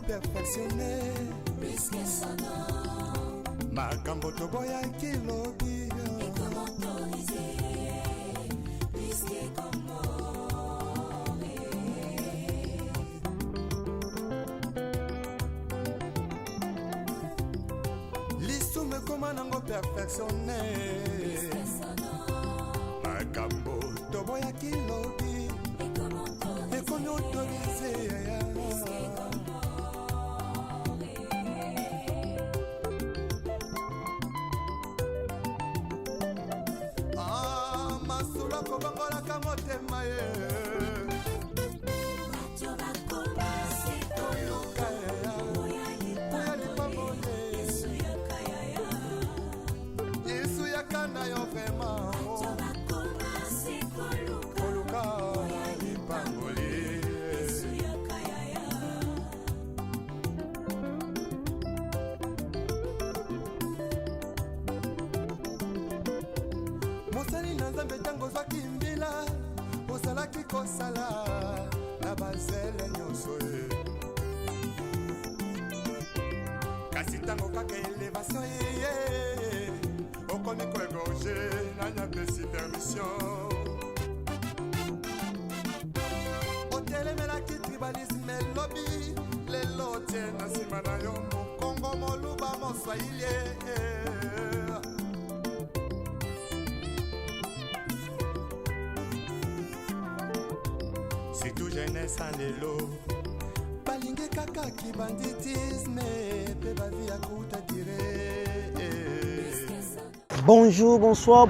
Perfectionné, risque sonore. Makambo toboya kilobi. Et comment autoriser, risque comme l'issou me commande en perfectionné. Risque sonore. Makambo toboya kilobi. Et comment autoriser, mosali na nzambe ntango ozwaki mbila ozalaki kosala na bazele nyonso ye kasi ntango kaka elevation yeye okomi koegorge nanyapesi permission otelemelaki tribalisme elobi lelo tie na nsima na yo mokongo moluba moswahili c'est tout jeunesse en lelo balinge kaka ki banditisme pe bavi ya kuta tire. Bonjour, bonsoir,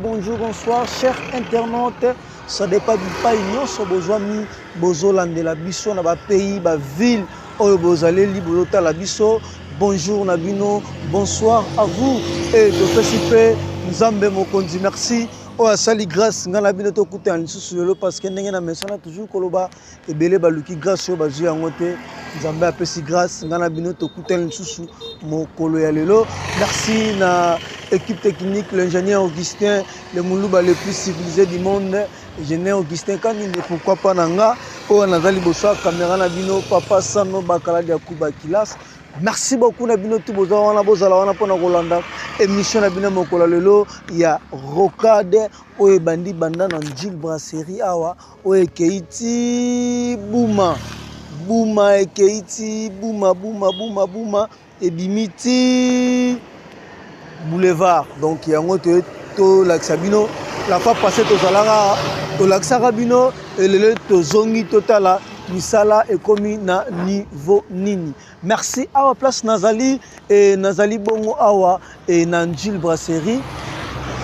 chers internautes. Ça dépend du pays, nous sommes besoin de Bozolandela biso na ba pays, ba ville, oyo bozaleli bolota la biso. Bonjour Nabino, bonsoir à vous et de participer. Nzambe mokonzi, merci. Oh sali grâce ngana bino to kuta lisusu lelo parce que ndenge na mesana toujours koloba ebele baluki grâce yo bazu yango te nzambe apesi grâce ngana bino to kuta lisusu mokolo ya lelo. Merci na équipe technique, l'ingénieur Augustin, le muluba le plus civilisé du monde, ingénieur Augustin Kanine, pourquoi pas nanga o nazali bosa caméra na bino papa Sano Bakala dia Kuba Kilas. Merci beaucoup na bino tout boza wana bozala wana pona kolanda émission na bino mokolo lelo ya Rocade o bandi banda na Gilles Brasserie awa o ekeiti bouma bouma ekeiti bouma et bimiti boulevard donc yango to laksabino la fois passée to zalanga to laksabino et lelo to zongi totala misala ekomi na niveau nini. Merci à la place Nazali et Nazali Bongo Awa et Nanjil Brasserie.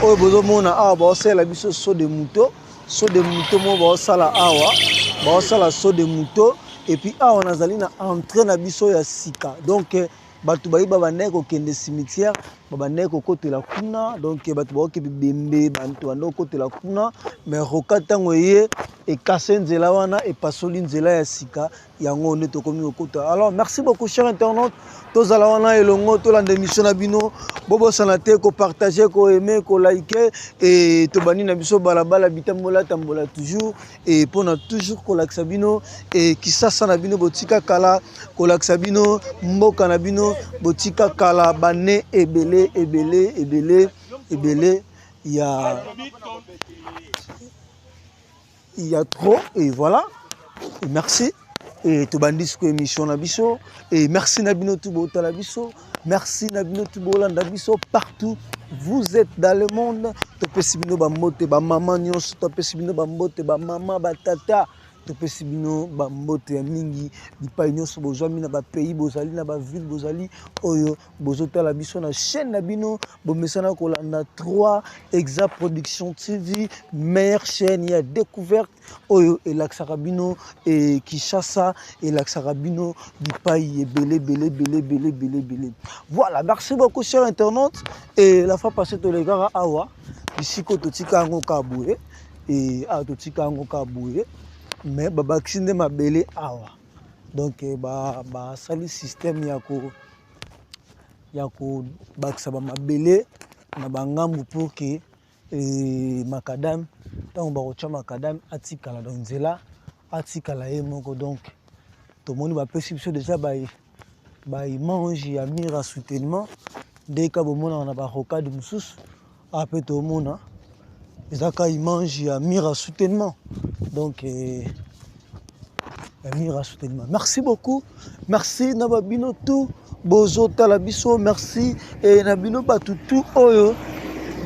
Au Bozomona Awa, c'est la biso so de mouton mo sala Awa, sala so de mouton et puis Awa Nazali na entré na biso ya sika. Donc batu bayi babaneko kende cimetière, babaneko kote la kuna, donc batu ba ke bembe bantu ando kote la kuna, mais rokata ngoye et kasser nzela wana et pasoli nzela ya sika yango ne to komi okota. Alors merci beaucoup chers internautes, tous ala wana elongo to la émission na bino bobo sanate ko partager ko aimer ko liker et to bani na biso balabala bitambola tambola toujours et pona toujours ko laksa bino et kisasa na bino botika kala ko laksa bino mboka na bino botika kala bane ebele il y a trop et voilà et merci et to bandis ko émission na biso et merci Nabino Tubo Talabiso, merci Nabino Tubo Landabiso partout vous êtes dans le monde to pesibino ba mote ba maman nyos to pesibino ba mote ba mama ba tata topesi bino bambote ya mingi bipai nyonso bozwami na bapays bozali na baville bozali oyo bozotala biso na chaîne na bino bomesana kolanda 3 Exa Production TV meilleure chaîne ya découverte oyo elakisaka bino e Kinshasa elakisaka bino bipai ebele. Voilà, merci beaucoup chers internautes et la fois passée to les gars awa ici ko totika ngo kaboué et a totika ngo kaboué mais babakisi nde mabele awa donc basali système ya kobakisa bamabele na bangambu pour que makadam ntango bakotya makadam atikala donc nzela atikala ye moko donc tomoni bapesi biso déjà baimage ya mire ya soutènement ndeka bomonaka na barocade mosusu ape tomona ezaka image ya mire à soutènement donc ya mire à soutènement. Merci beaucoup, merci na babino tout bozo tala biso, merci et na bino batutu oyo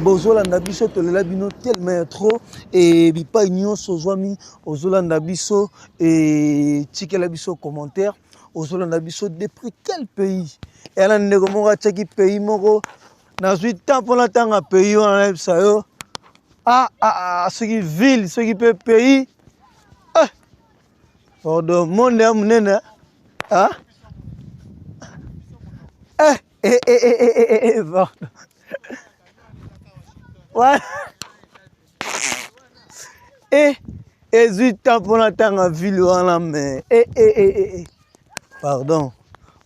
bozolanda biso tolela bino tellement trop et bipai nyonso ozwami ozolanda biso et tikela biso commentaire ozolanda biso depuis quel pays ela ndeko moko atiaki pays moko nazwi temps mpona ntanga pays wana nayebisa yo soki ville soki mpe pays pardon monde ya monene pardon ezwi temps mpona ntanga ville wana mais pardon.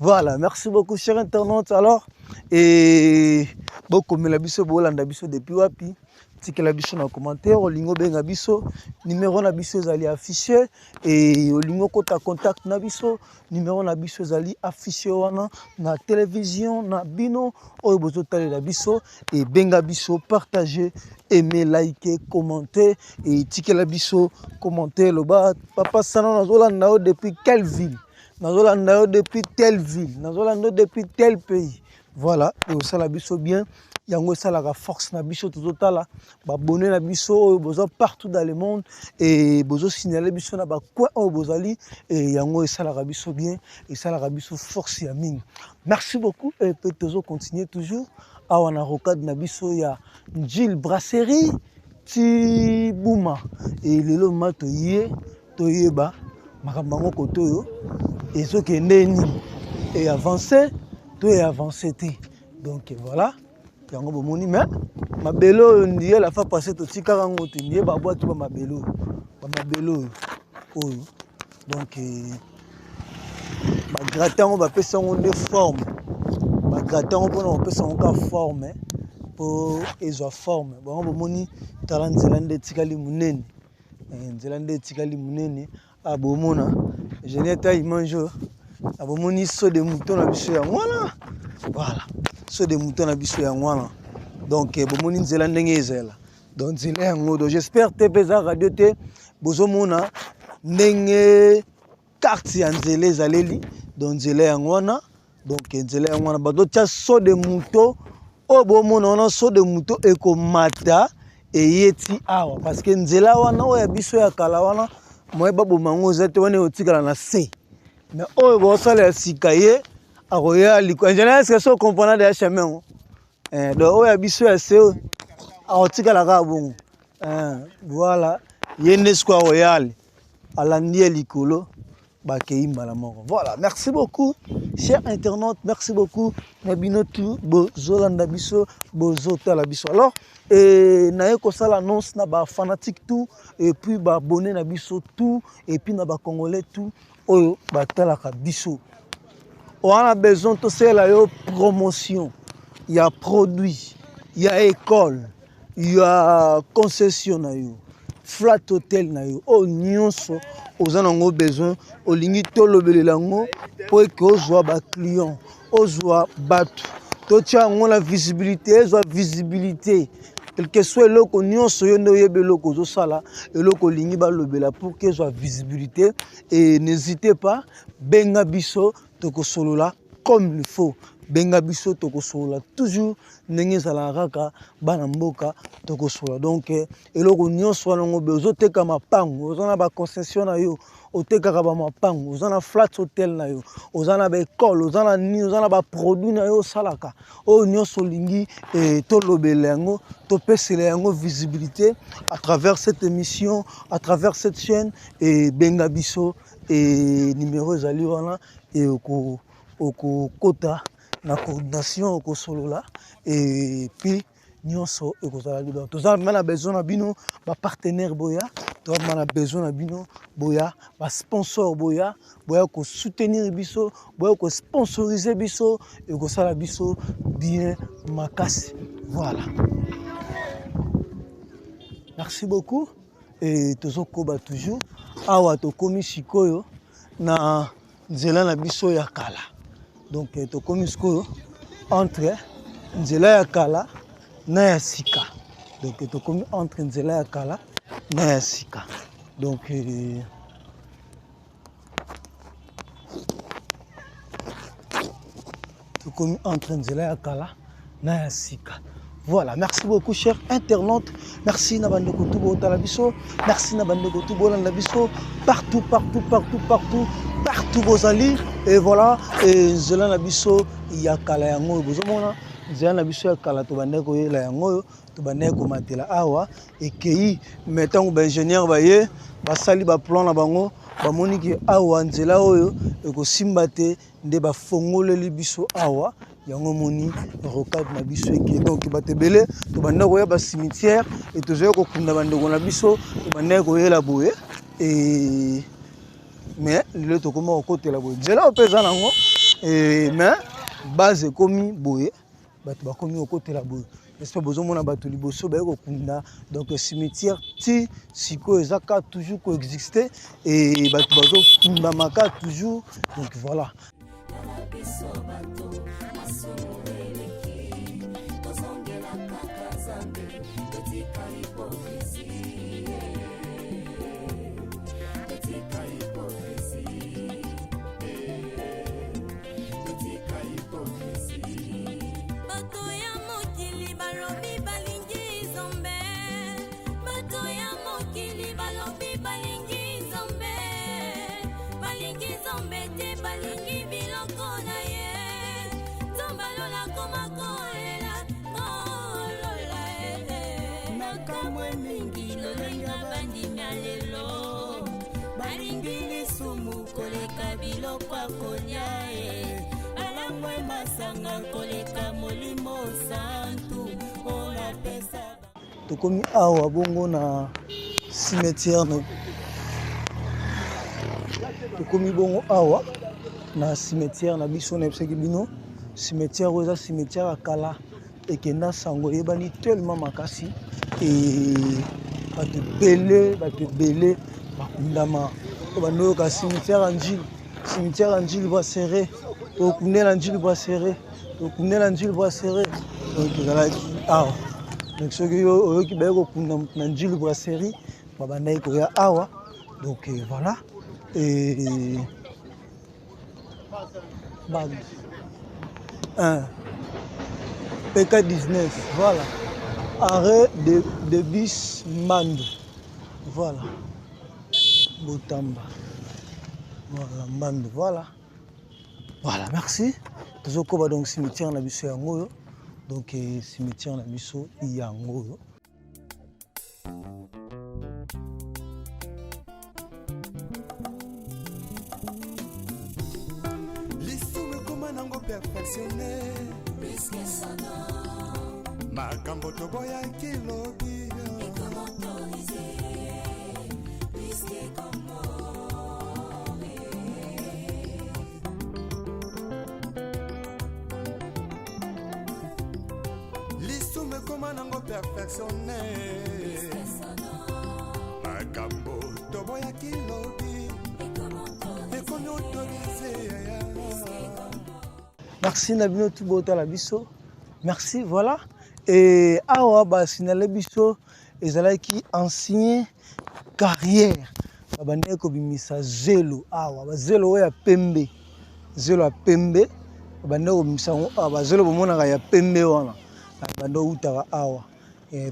Voilà, merci beaucoup chers internautes alors et bokomela biso bolanda biso depuis wapi tikela biso na commentaire olingo benga biso numéro na biso ezali affiché et olingo kota contact na biso numéro na biso ezali affiché wana na télévision na bino oyo bozotalela biso et benga biso partager aimer liker commenter et tikela biso commenter loba papa sana nazolanda yo depuis quelle ville nazolanda yo depuis telle ville nazolanda yo depuis tel pays voilà et osala biso bien yango esalaka force na biso tozotala babone na biso oyo boza partout dans le monde et bozosignaler biso na bacoin oyo bozali et yango esalaka biso bien esalaka biso force ya mingi. Merci beaucoup et peut tozocontinue toujours awa na rocade na biso ya Njil Brasserie ti Bouma et lelo ma toyeba makambo yango koto oyo ezokende nini et avancer to et avancer te donc voilà yango bomoni mais mabelo oyo ndiye la fois passée totikaka ngo te ndiye babwaki bamabelo oyo donc bagrate yango bapesa yango nde forme bagrate yango mpona bapesa yango ka forme mpo ezwa forme bango bomoni tala nzela nde etikali monene nzela nde etikali monene abomona jeni ata image oyo abomoni so de mouton na biso yango wana voilà so de mouton na biso yango wana donc bomoni nzela ndenge ezala donc nzela yango do j'espère te mpe eza radio te bozomona ndenge carte ya nzela ezaleli donc nzela yango wana donc nzela yango wana bazotya so de mouton oyo bomona wana so de mouton ekomata eyeti awa parce que nzela wana oyo ya biso ya kala wana moye baboma yango eza te wana eotikala na se mais oyo bosala ya sika ye akoya liko en général est-ce que so comprendre de chemin donc oyo ya biso ya se akotikala kaka bongo voilà ye nde siko akoyali alandi ya likolo bakei mbala moko. Voilà, merci beaucoup chers internautes, merci beaucoup na bino tout bozolanda biso bozotala biso alors et naye kosala annonce na ba fanatique tout et puis ba abonné na biso tout et puis na ba congolais tout oyo batalaka biso on a besoin de faire la promotion, il y a produit, il y a école, il y a concession na yo, flat hotel na yo, oh nyonso ozanango besoin, olingi tolobelango pour que ozwa ba client, ozwa batu, totia ngo la visibilité, ozwa visibilité. Quel que soit l'oko nyonso yo ndo yebe loko zo sala, eloko lingi ba lobela pour que soit visibilité et n'hésitez pas benga biso toko solola comme il faut benga biso tokosola toujours ndenge ezalaka kaka bana mboka tokosola. Donc eloko nyonso wana ngo ozoteka mapango oza na baconcession na yo otekaka bamapango oza na flat hotel na yo oza na baekole oza na nini oza na baproduit na yo osalaka oyo nyonso olingi tolobela yango topesela yango visibilité à travers cette émission à travers cette chaîne benga biso numéro ezali wana okokota na coordination okosolola et puis nyonso ekozala libre. Toza na besoin na bino ba partenaire boya, toza na besoin na bino boya, ba sponsor boya ko soutenir biso, boya ko sponsoriser biso et ko sala biso bien makasi. Voilà. Merci beaucoup et tozokoba toujours awa tokomi sikoyo na nzela na biso ya kala. Donc tokomi sikoyo entre nzela ya kala na ya sika. Donc tokomi entre nzela ya kala na ya sika. Donc tokomi entre nzela ya kala na ya sika. Voilà, merci beaucoup chers internautes. Merci Nabande Kotubo Talabiso. Merci Nabande Kotubo Landabiso. Partout vos alliés. Et voilà, et Zela Nabiso, il y a Kalayango, Bozomona. Zela Nabiso, Kala Tobandeko, Layango, Tobandeko Matela Awa. Et qui, mettons, ingénieur Baye, Basali Baplan Nabango, Bamoniki Awa, Nzela Oyo, et que Simbate, Deba Fongole Libiso Awa. Yango moni rocade na biso eke donc batebele to banda ko ya ba cimetière et to zo ko kunda bando ko na biso to banda ko yela boye et mais le to koma ko tela boye zela opeza nango et mais base komi boye bato ba komi ko tela boye espèce bozo mona bato liboso ba ko kunda donc cimetière ti siko ezaka toujours ko exister et bato bazo kunda maka toujours donc voilà. Tokomi awa bongo na cimetière no tokomi bongo awa na cimetière na biso na biseki bino cimetière oza cimetière akala ekenda sango yebani tellement makasi et bato belé bakundama bando ka cimetière Anjil Boisseré okundela Anjil Boisseré donc ezala awa donc ceux qui oyoki baye kokunda na Anjil Boisseré babandaki koya awa donc voilà et bag 1 PK19 voilà arrêt de bis Mando voilà Botamba voilà Mando voilà merci tozokoba donc cimetière na biso yango donc cimetière na biso yango lisume koma nango perfectionné puisque sana makambo toboya kilobi puisque comme lisume koma nango perfectionné makambo toboya kilobi ekomi autorisé. Merci Nabino Tubota la biso. Merci, voilà. Et awa ba sinale biso ezalaki ancien carrière. Babane ko bimisa zelo awa ba zelo ya pembe. Zelo ya pembe bande komisa bazolo bomonaka ya pembe wana bande utaka awa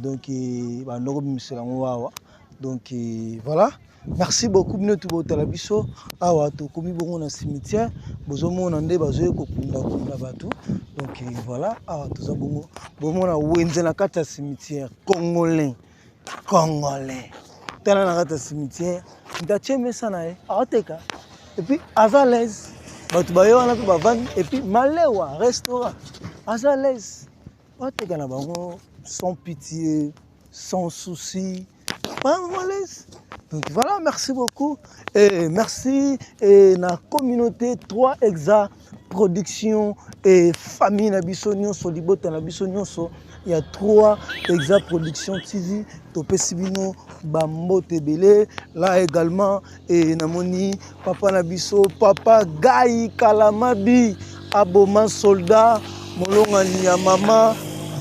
donc bande komisela ngo awa donc voilà. Merci beaucoup bino tu botala biso awa to komi bongo na cimetière bozomona nde bazoye kokunda bato donc voilà awa toza bongo bomona wenze na kati ya cimetière congolais tala na kati ya cimetière ndatie mesa na ye aoteka et puis aza l'aise bato baye wana mpe bavandi et puis malewa restaurant aza l'aise aoteka na bango sans pitié sans souci vraiment l'aise. Donc voilà, merci beaucoup et merci et la communauté 3 Exa Production et famille Nabiso Nyonso Libota Nabiso Nyonso. Il y a 3 Exa Production TV Topé Sibino Bambo Tebele là également et Namoni Papa Nabiso Papa Gaï Kalamabi Aboma Soldat Molonga Nia Mama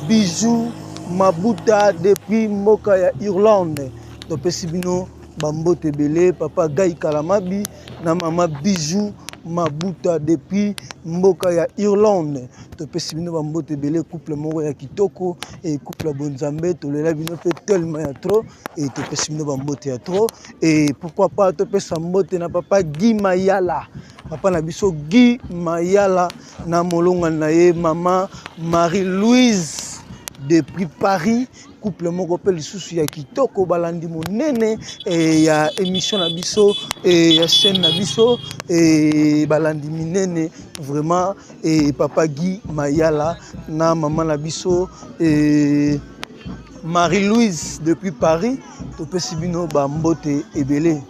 Bijou Mabuta depuis Moka ya Irlande Topé Sibino Bambo Tebele, Papa Gaï Kalamabi, na Mama Bijou Mabuta depuis Mboka ya Irlande. Topé Sibino Bambo Tebele, couple moko ya kitoko et couple Bonzambe, tolela bino fait tellement ya trop et Topé Sibino Bambo ya trop et pourquoi pas Topé Sambote na Papa Guy Mayala. Papa na biso Guy Mayala na molonga na ye Maman Marie-Louise depuis Paris. Couple moko pe lisusu ya kitoko balandi monene et ya émission na biso et ya chaîne na biso et balandi minene vraiment et Papa Guy Mayala na maman na biso et Marie-Louise depuis Paris to pesi bino ba mbote ebele.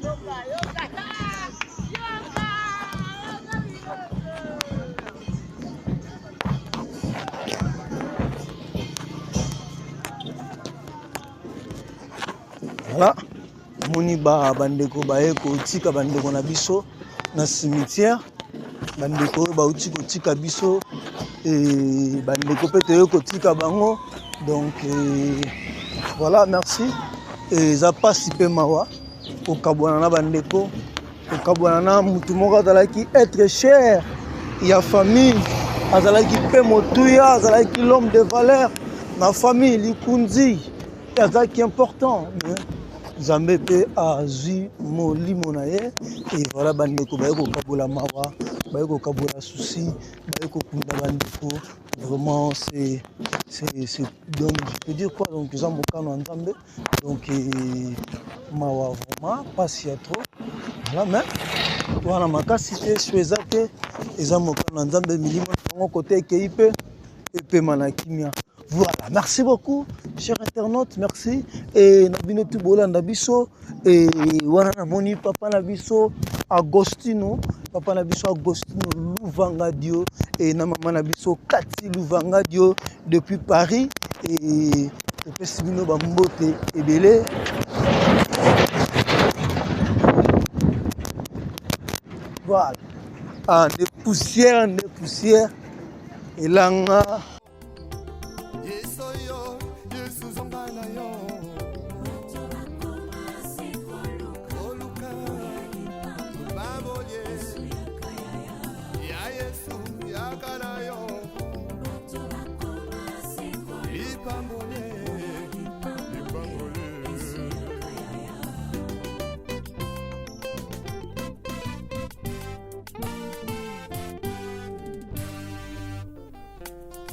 Voilà, moni ba bandeko baye ko tika bandeko na biso na cimetière bandeko ba uti ko tika biso et bandeko pete ko tika bango donc voilà merci et za participer mawa ko kabwana na bandeko ko kabwana na mutu moko azalaki être cher ya famille azalaki pe motuya azalaki l'homme de valeur na famille likunzi azalaki important Zambé pe azui molimo na ye et voilà bandeko baye ko kabola mawa baye ko kabola souci baye ko kunda bandeko vraiment c'est donc je peux dire quoi donc za mokano nzambe donc mawa vraiment pas si trop voilà mais wana makasi te sweza te eza mokano nzambe milimo ngo côté keipe et manakimia. Voilà, merci beaucoup, chers internautes, merci. Et Nabino Tubola Nabiso, et Wana Moni, Papa Nabiso, Agostino, Papa Nabiso, Agostino, Louvangadio, et Namama Nabiso, Kati Louvangadio, depuis Paris, et Pesibino Bambote et Belé. Voilà, ah, des poussières, et là,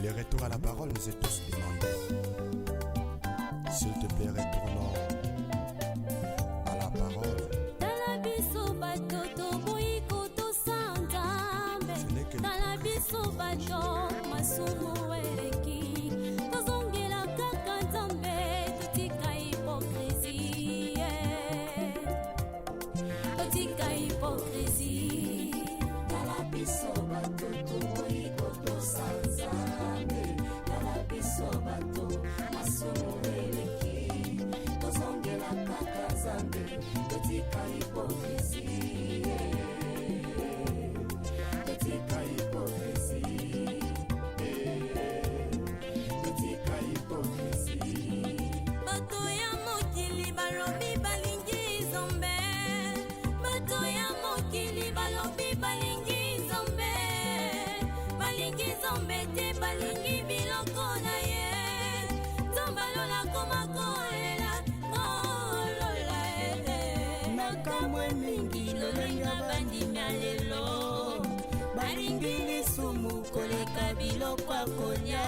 Les retours à la parole nous est tous demandés. S'il te plaît, retournons à la parole. Balingi biloko akolia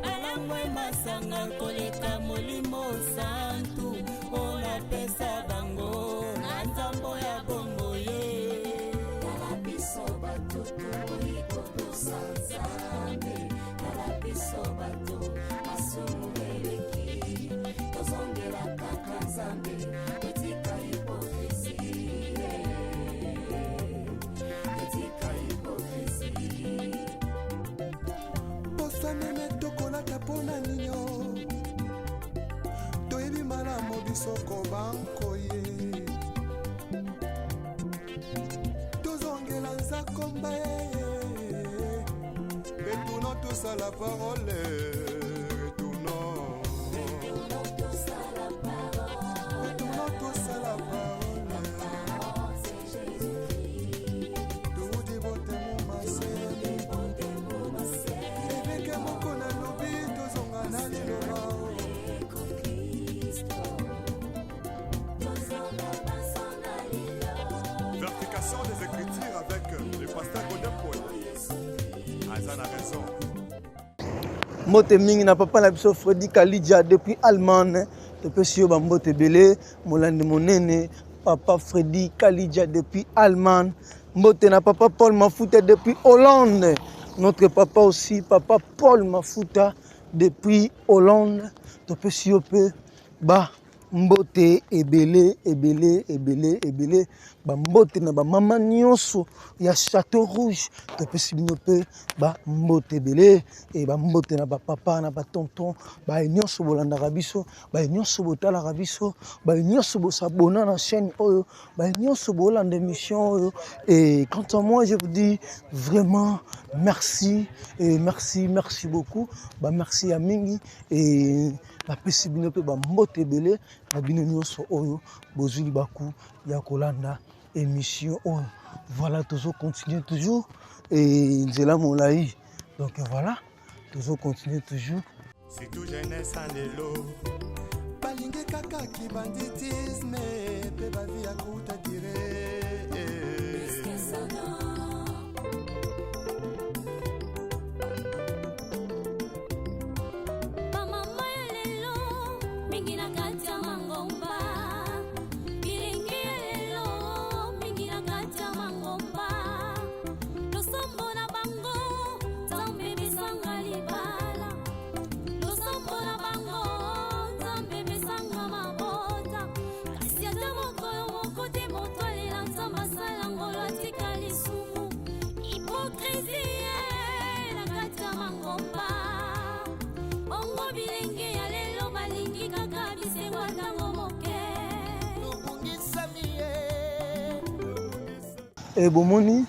alangwe masanga koleka molimo santu olapesa bango na nzambo ya bongo ye kala biso bato tokoyi kotosa nzambe kala biso bato masumu eleki tozongela kaka nzambe etika hipokrisi etika hipokrisi posameme tokolaka mpona nino toyebi malamu bisoko bankoye tozongela nzakomba retournons tous à la parole retournons tous à la parole c'est Jésus-Christ tout dévote mon masé eveke moko na lobi tozonga na liloba Vertication des Écritures avec le pasteur Godin Paul. Azan a raison. Mbote mingi na papa na biso Freddy Kalidja depuis Allemagne. Depuis si ba mbote belé molande monene papa Freddy Kalidja depuis Allemagne. Mbote na papa Paul Mafuta depuis Hollande. Notre papa aussi papa Paul Mafuta depuis Hollande. Depuis si ba mbote ebele ba mbote na ba mama nyonso ya Château Rouge topesi bino pe ba mbote ebele e ba mbote na ba papa na ba tonton ba nyonso bolandaka biso ba nyonso botalaka biso ba nyonso bosabona na chaîne oyo ba nyonso bolanda émission oyo. Et quant à moi je vous dis vraiment merci et merci beaucoup ba merci ya mingi et napesi bino pe ba mbote ebele na bino nyonso oyo bozuli baku ya kolanda émission oyo. Voilà, toujours continuer toujours et nzela molai. Donc voilà, toujours continuer toujours. C'est tout jeunesse en élo. Balingue kaka ki banditisme pe ba vie à kuta dire. Et bomoni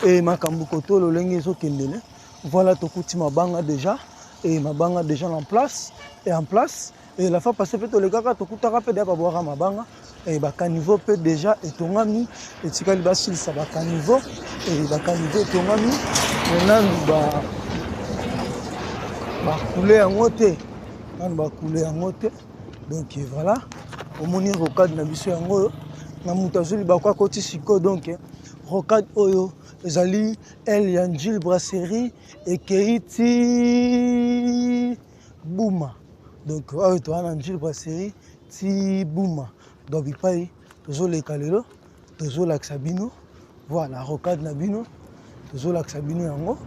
et makambu koto lolenge zo kendele. Voilà tokuti mabanga déjà et mabanga déjà en place et la fois passée peut le kaka tokutaka pe ba boira mabanga et ba caniveau peut déjà et tongami et tikali basil ça ba caniveau et ba caniveau tongami maintenant ba couler en moté nan ba couler en moté. Donc voilà omoni rocade na biso yango na mutazuli ba kwa koti siko. Donc rocade oyo ezali El Yanjil Brasserie et Keiti Bouma. Donc oyo to ana Yanjil Brasserie ti Bouma. Donc bipai tozo le kalelo tozo la Sabino. Voilà rocade na bino tozo la Sabino yango.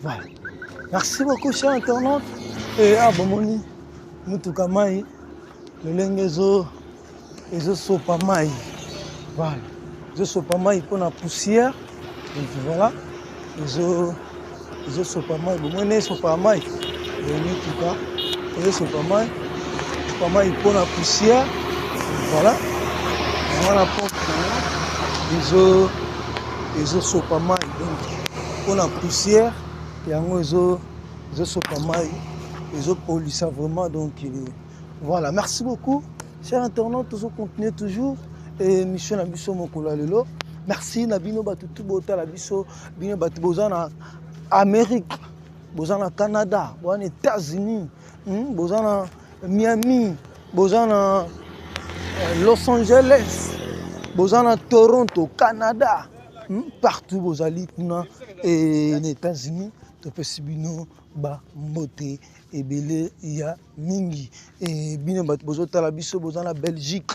Voilà. Merci beaucoup, chers internautes. Et abomoni, mutuka mai, le lengezo, et je sopa mai. Voilà. Je sopa mai pour la poussière. Donc voilà. Et je sopa mai. Bon, moi, sopa mai. Le mutuka, et je sopa mai pour la poussière. Donc voilà. Voilà pour et je sopa mai. Donc pour la poussière. Yango zo sopa mai zo polisa vraiment. Donc voilà, merci beaucoup chers internautes, toujours continuer toujours et mission na biso mokolo lelo. Merci na bino batu tout bota la biso bino batu bozana Amérique, bozana Canada, bozana États-Unis, bozana Miami, bozana Los Angeles, bozana Toronto, Canada, partout bozali kuna et les États-Unis, to pesibino ba mbote ebele ya mingi et bino bat bozotala biso bozana Belgique.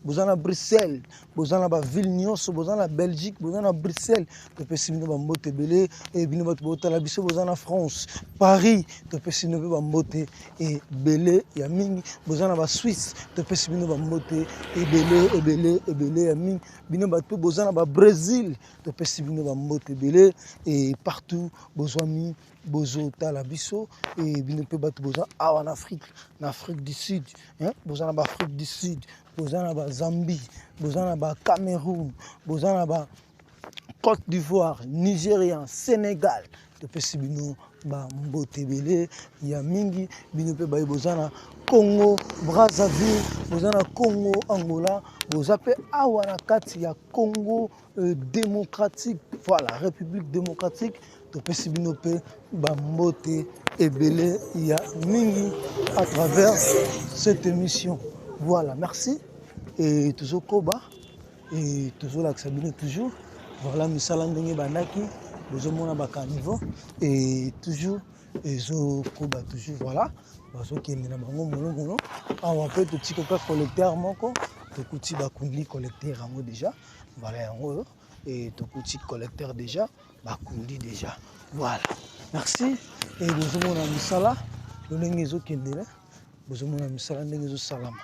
Bozana Bruxelles, bozana ba Vilnius, bozana Belgique, bozana Bruxelles, to pesibino ba mbote belé et bino bat bozotala biso bozana France, Paris, to pesibino ba mbote et belé ya mingi, bozana ba Suisse, to pesibino ba mbote et belé ya mingi, bino bat bozana ba Brésil, to pesibino ba mbote belé et partout bozwami bozo tala biso et bino pe bat boza en Afrique du Sud, bozana ba Afrique du Sud, bozana ba Zambie, bozana ba Cameroun, bozana ba Côte d'Ivoire, Nigérien, Sénégal, to pesi bino ba mbote belé ya mingi, bino pe ba bozana Congo, Brazzaville, bozana Congo, Angola, bozape awa na kati ya Congo démocratique, voilà, République démocratique, to pesi bino pe ba mbote ebele ya mingi à travers cette émission. Voilà, merci. Et toujours Koba, et toujours l'Axabine, toujours. Voilà, Misala Ndenge Banaki, Bozomona Bakanivo, et toujours, et Zo Koba, toujours. Voilà, Bazo qui est dans le monde. On va faire tout petit copain collecteur, moko, tout petit bakundi collecteur en haut déjà. Voilà, en haut, et tout petit collecteur déjà, bakundi déjà. Voilà, merci. Et Bozomona Misala, le Nengezo qui est là, Bozomona Misala Nengezo Salama.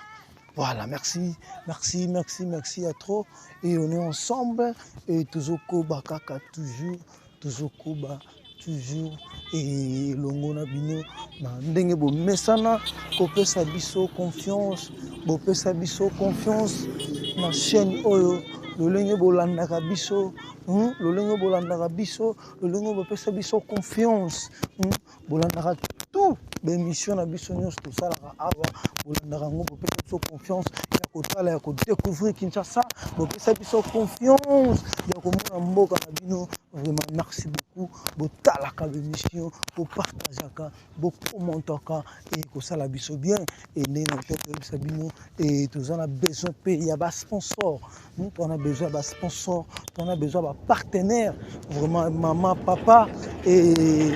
Voilà, merci à trop. Et on est ensemble. Et toujours Koba Kaka, toujours Koba, toujours. Et Longona Bino, Ndenge Bo Mesana, Kope Sabiso, confiance, Bope Sabiso, confiance, ma chaîne Oyo, le Lenge Bolanda Biso, le Lenge Bolanda Biso, le Lenge Bope Sabiso, confiance, Bolanda tout. L'émission na biso nyos tout ça là avant bolanda ngo bope biso confiance ya kotala ya ko découvrir Kinshasa bope biso confiance ya ko mona mboka na bino vraiment merci beaucoup botala ka émission bo partager bo commenter et ko sala biso bien et né na tête de bino et tous on a besoin payer ya ba sponsor on a besoin ba sponsor on a besoin ba partenaire vraiment maman papa et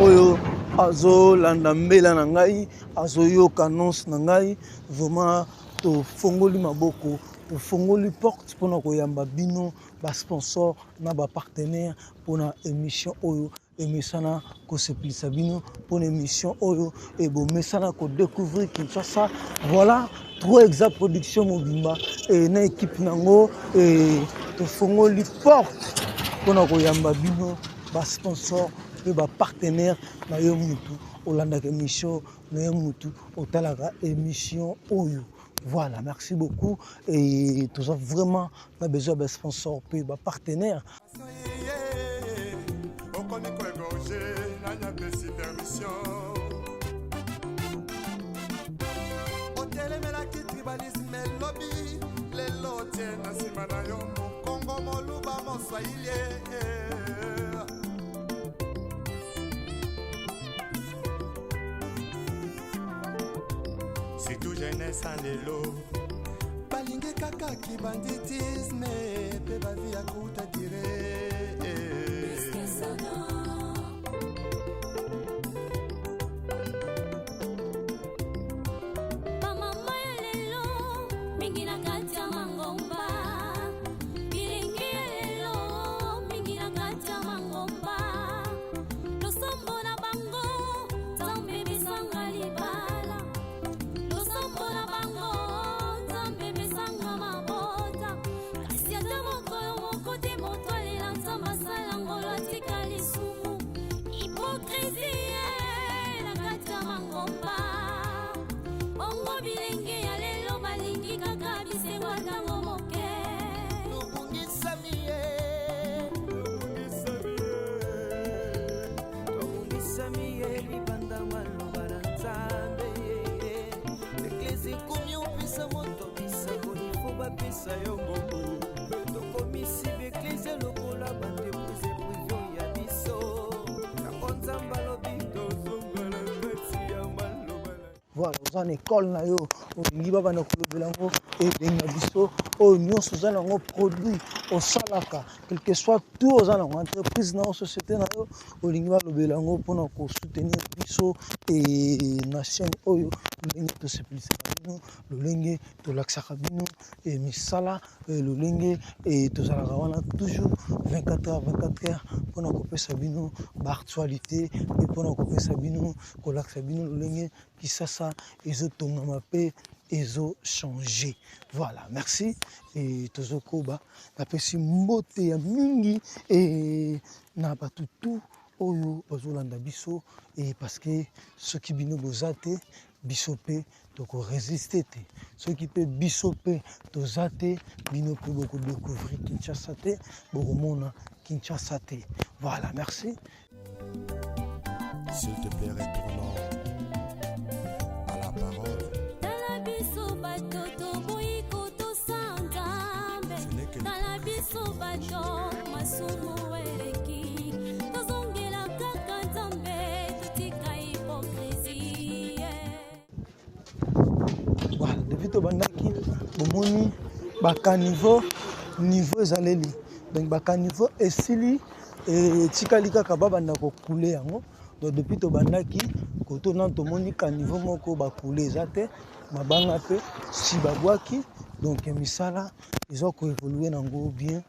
oyo azo landa mbela na ngai azo yoka annonce na ngai vraiment to fongoli maboko to fongoli porte pona koyamba bino ba sponsor na ba partenaire pona émission oyo emisana ko sepelisa bino pona émission oyo et bo mesana ko découvrir Kinshasa. Voilà 3 exact production mobimba et na équipe nango et to fongoli porte pona koyamba bino ba sponsor et ba partenaire na yo mutu olandaka émission na yo mutu otalaka émission oyo. Voilà, merci beaucoup et tous vraiment pas besoin de sponsor puis ba partenaire. C'est tout jeunesse en élo. Balingue kaka qui banditisme, pe ba vie à kuta dire. oza na école na yo olingi babanda kolobela yango ebengi na biso oyo nyonso oza nango produit osalaka quelque soit tout oza nango entreprise na yo société na yo olingi balobela yango mpona kosoutenir biso na chaîne oyo lolenge tosepelisaka bino lolenge tolakisaka bino misala lolenge tozalaka wana toujours 24 heures mpona kopesa bino baactualité mpe mpona kopesa bino kolakisa bino lolenge kisasa ezotongama mpe ezochanger. Voilà, merci. Et tozokoba napesi mbote ya mingi na batutu oyo bazolanda biso parce que soki bino boza te biso mpe tokoresiste te soki mpe biso mpe toza te bino mpe bokodécouvrir Kinshasa te bokomona Kinshasa te. Voilà, merci. S'il te plaît, retournons à la parole. Voilà, depuis tobandaki bomoni bakaniveau niveau ezaleli donc bakaniveau esili etikali kaka babanda kokule yango donc depuis tobandaki kotona tomoni kaniveau moko bakule eza te mabanga mpe si babwaki donc misala eza koévolue nango bien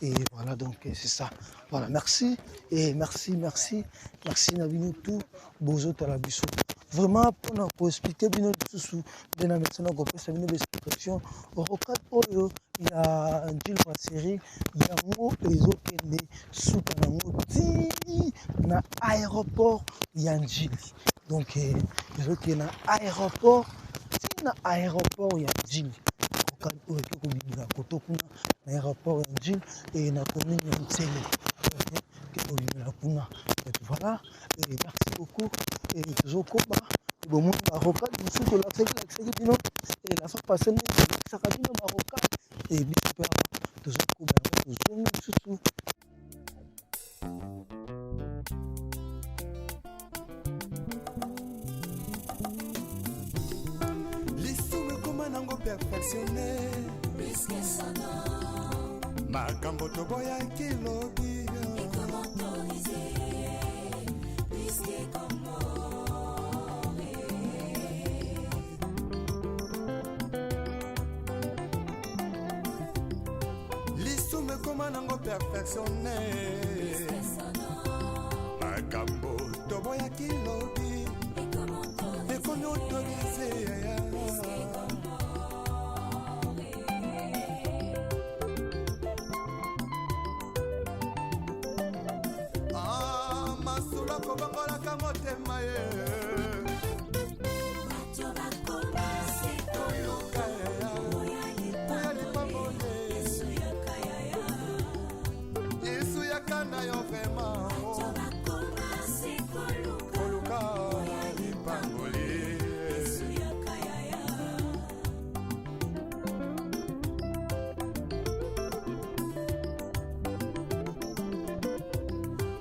et voilà donc c'est ça. Voilà, merci et merci na bino tout bozotala biso vraiment mpona koexplike bino lisusu nde na maintenant kopesa bino baexplication rocade oyo ya njili wa série yango ezokende suka nango ti na aéroport ya njili donc ezokende na aéroport ti na aéroport ya njili rocade oyo eke kobimela koto kuna na aéroport ya njili e na commune ya ntsele ke kobimela kuna voilà merci beaucoup et tozokoba bomoni barocade mosusu tolakisaki bino la fois passé tolakisaka bino barocade e biso mpe awa tozokoba yango tozongi lisusu. Lisumu ekoma nango perfectionné makambo toboyaki lobi lisumu ekoma nango perfectionné makambo toboyaki lobi ekomi autorisé masula kobongolaka motema ye yesu yakana yo vraimen koluka lipangoli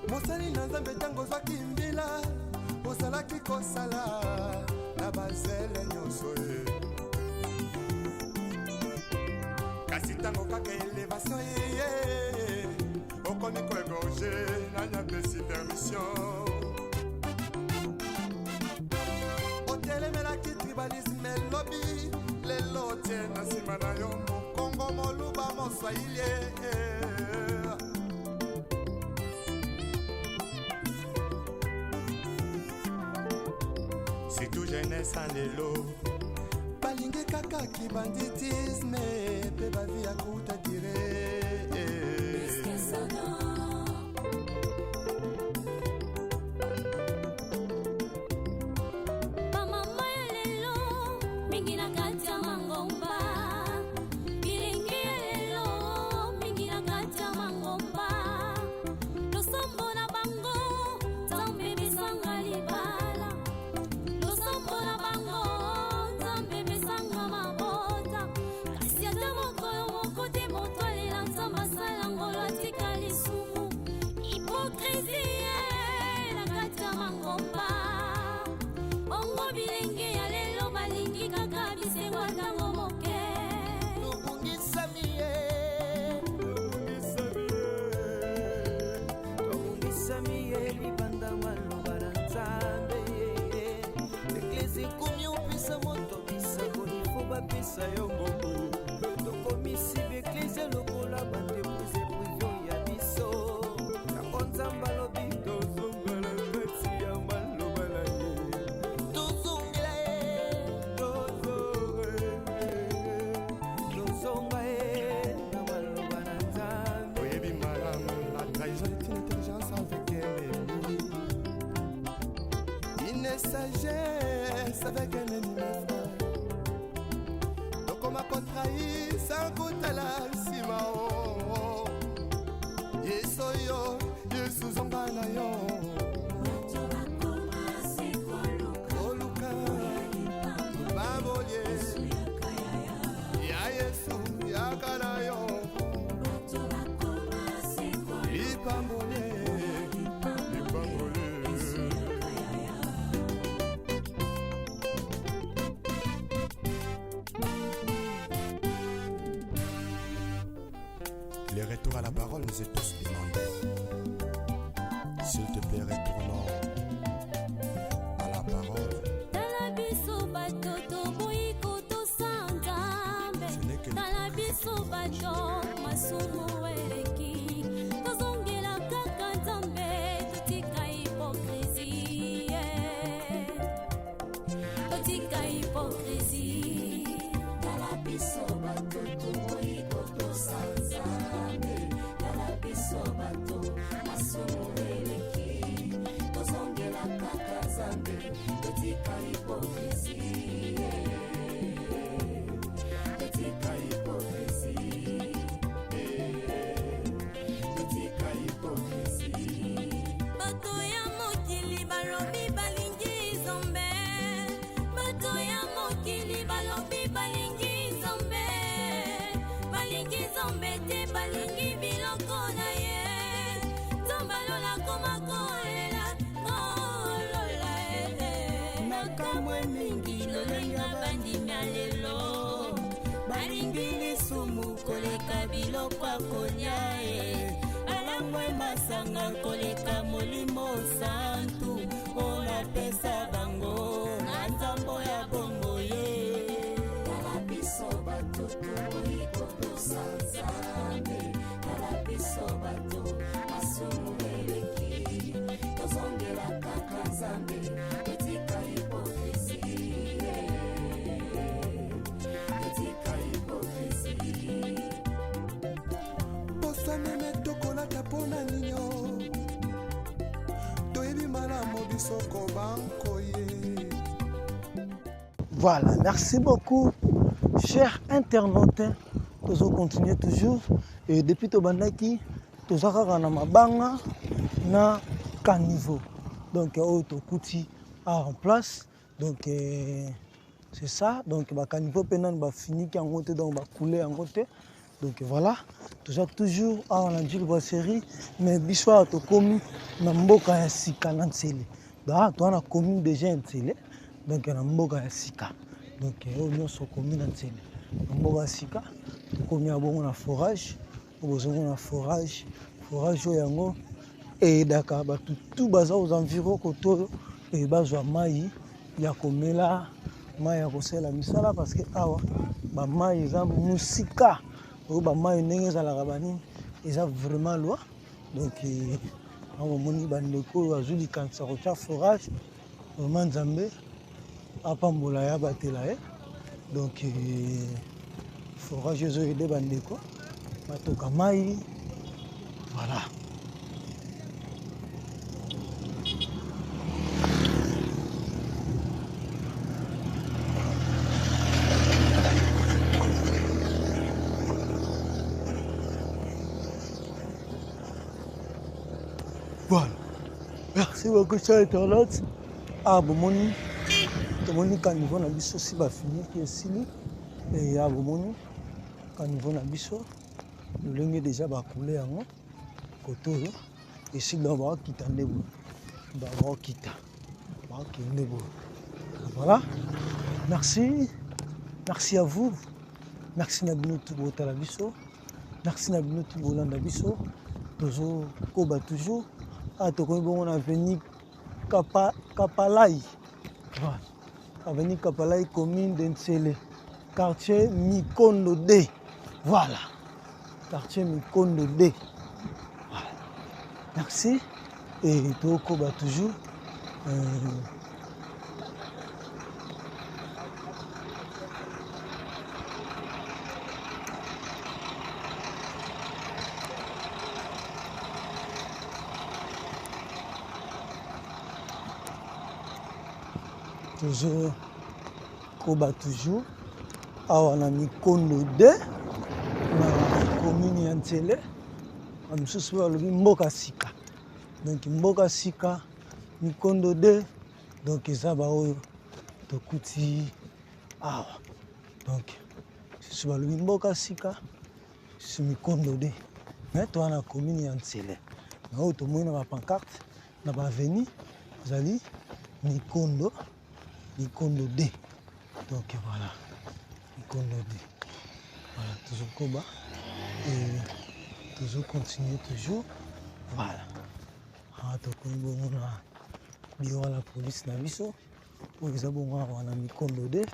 mosali na nzambe ntango ozwaki mbila ozalaki kosala na bazele nyonso ye kasi ntango kaka elevation ye okomi koegorge nanyapesi permission otelemelaki tribalisme elobi lelo tie na nsima na yo mokongo moluba moswahili surtout jeunesse en lelo balingi kaka kibanditisme mpe bavi ya kuta dire Kasi ata mokolo moko te moto alela nzambe asala ngolo atikali sumu topesa yo ngombo tokomisi beklise lokola bandepuse privio ya biso yango nzambe alobi tozonga na kati ya maloba na ye tozongela ye tozonga ye na maloba na nzambe oyebi malamu la trahison est une intelligence avec un ennemi, une sagesse avec un ennemi frère. Donc on m'a contrahi sans kotala nsima o yesoyo yesu zonga na yo oluka babolie ya yesu yakala yo lipambole lipambole. Les retours à la parole nous est tous demandés. S'il te plaît, retournons à la parole. tala biso bato toboyi kotosanga nzambe Ce n'est que tala biso bato masumu eleki tozongela kaka nzambe totika hipokrisie totika hipokrisie tala biso bato toboyi kotosanga nzambe tala biso bato masumu eleki tozongela kaka nzambe totika hipokrisie totika hipokrisie totika hipokrisie bato ya mokili balobi balingi nzambe bato ya mokili balobi balingi nzambe balingi nzambe te balingi biloko na ye nzambe alola koma kolela kolola nakamwe mingi lolenga bandimi ya lelo balingi lisumu koleka biloko akolia ye balangwe masanga koleka molimo santu olapesa bango na nzambo ya bongo ye tala biso bato toboyi kotosa nzambe tala biso bato masumu eleki tozongela kaka nzambe totika hipokrisie totika hipokrisie poso meme tokolata mpona nino toyebi malamu biso kobankoye. Voilà, merci beaucoup, chers internautes. Nous allons continuer toujours. Et depuis Tobandaki, nous avons na mabanga na caniveau. Donc, auto kuti en place. Donc, c'est ça. Donc, le caniveau penan va finir en côté, donc va couler en côté. Donc voilà, toujours en Angile Boisserie, mais biswa to komi na mboka ya sika na ntsele. Da to na komi déjà ntsele. Donc na mboka ya sika. Donc on nyonso komi na ntsele. Na mboka ya sika, komi abongo na forage, obozongo na forage yango et daka ba tout baza aux environs koto et bazwa mai ya komela, mai ya kosela misala parce que awa ba mai eza musika. Oh bah moi une nenge ezalaka banini eza vraiment loin donc omoni bandeko azuli kanisa kotia forage vraiment nzambe apambola ya batela ye donc forage ezoyede bandeko batoka mai voilà. Voilà. Merci beaucoup, chers internautes. Ah, bon, mon caniveau na biso si ba fini qui est sili. Et ya bon caniveau na biso. Le lingue déjà ba couler en koto. Et si là ba kita ndebo. Ba kita. Ba ndebo. Voilà. Merci. Merci à vous. Merci na bino tout botala biso. Merci na bino tout bolanda biso. Toujours koba toujours. Ah, tu connais bon, on a venu Kapalai. Voilà. On a venu Kapalai, commune d'Ensele. quartier Mikondo D. Voilà. Quartier Mikondo D. Voilà. Merci. Et Toko va toujours. Toujours Koba toujours awa na Mikondo D na commune ya Ntsele amsusu balobi mboka sika donc mboka sika Mikondo D donc eza baoyo tokuti awa donc susu balobi mboka sika su Mikondo D mais toa na commune ya Ntsele na oyo tomoni na bapancarte na baveni ezali Mikondo D. Donc voilà, Mikondo D. Voilà, toujours Koba. Et toujours continuer, toujours. Voilà. Ah, donc on a bureau à la police na biso. Pour les abonnés, on a Mikondo D.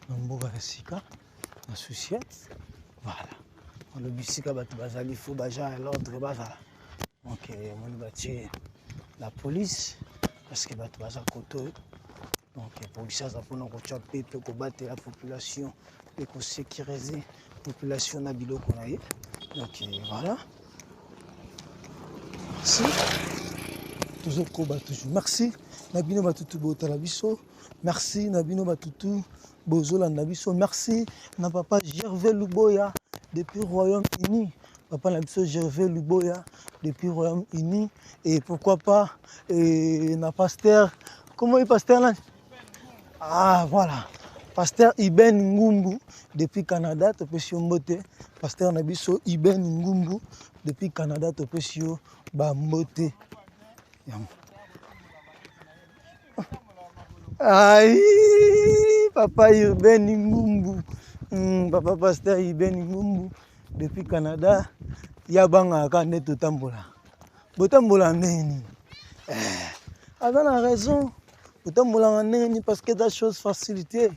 Na mboka sika, na société. Voilà. Le bisika batu bazali fo baja à l'ordre bazala. Donc on va tirer la police parce que batu baza koto. Donc pour ça, pour nous combattre la population et pour sécuriser la population na biloko na ye. Donc voilà. Merci. Toujours Koba toujours. Merci. Nabino batutu botala biso. Merci Nabino batutu bozola nabiso. Merci na papa Gervais Luboya depuis Royaume-Uni. Papa nabiso Gervais Luboya depuis Royaume-Uni et pourquoi pas na pasteur. Comment est pasteur là? Ah voilà, pasteur Iben Ngumbu depuis Canada, Topesio Mbote. Pasteur Nabiso Iben Ngumbu depuis Canada, Topesio Bambote. Aïe, papa Iben Ngumbu, papa pasteur Iben Ngumbu depuis Canada. Yabanga kane totambola. Botambola neni. Avec la raison. Parce que des choses facilitées.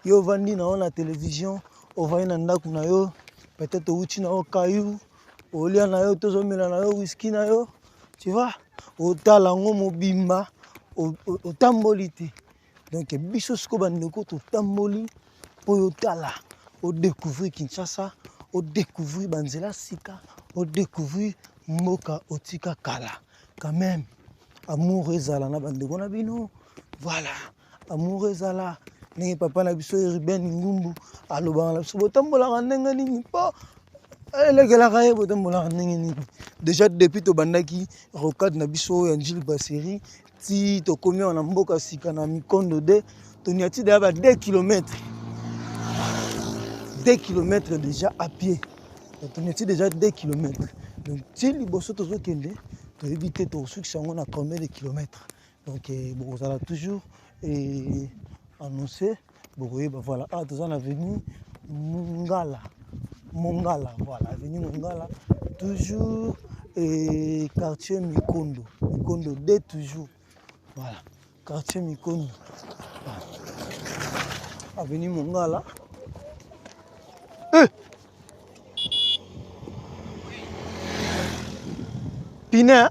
Yo vandi na la télévision, o va na ndaku na yo, peut-être uchi na o kayu, o lia na yo tozo mela na yo whisky na yo, tu vois? O tala ngo mobimba, o tambolité. Donc biso sko bandeko to tamboli po yo tala, o découvrir Kinshasa, o découvrir Banzela Sika, o découvrir Moka Otika Kala. Quand même, amour ezala na bandeko na bino. Voilà, amour ezala. N'est papa na biso Ruben Ngumbu aloba na biso botambola ndenge nini po elekela kaye botambola ndenge nini. Déjà depuis to bandaki rocade na biso ya Njili Baseri ti to komi na mboka sika na Mikondo D to niati da ba 2 km. 2 km déjà à pied. To niati déjà 2 km. Donc ti liboso to zokende to éviter to succès on a combien de kilomètres. Donc vous allez toujours annoncer, voilà, tous en avenue Mongala, voilà, avenue Mongala, toujours quartier Mikondo D toujours, voilà, quartier Mikondo, voilà. Avenue Mongala. Pina.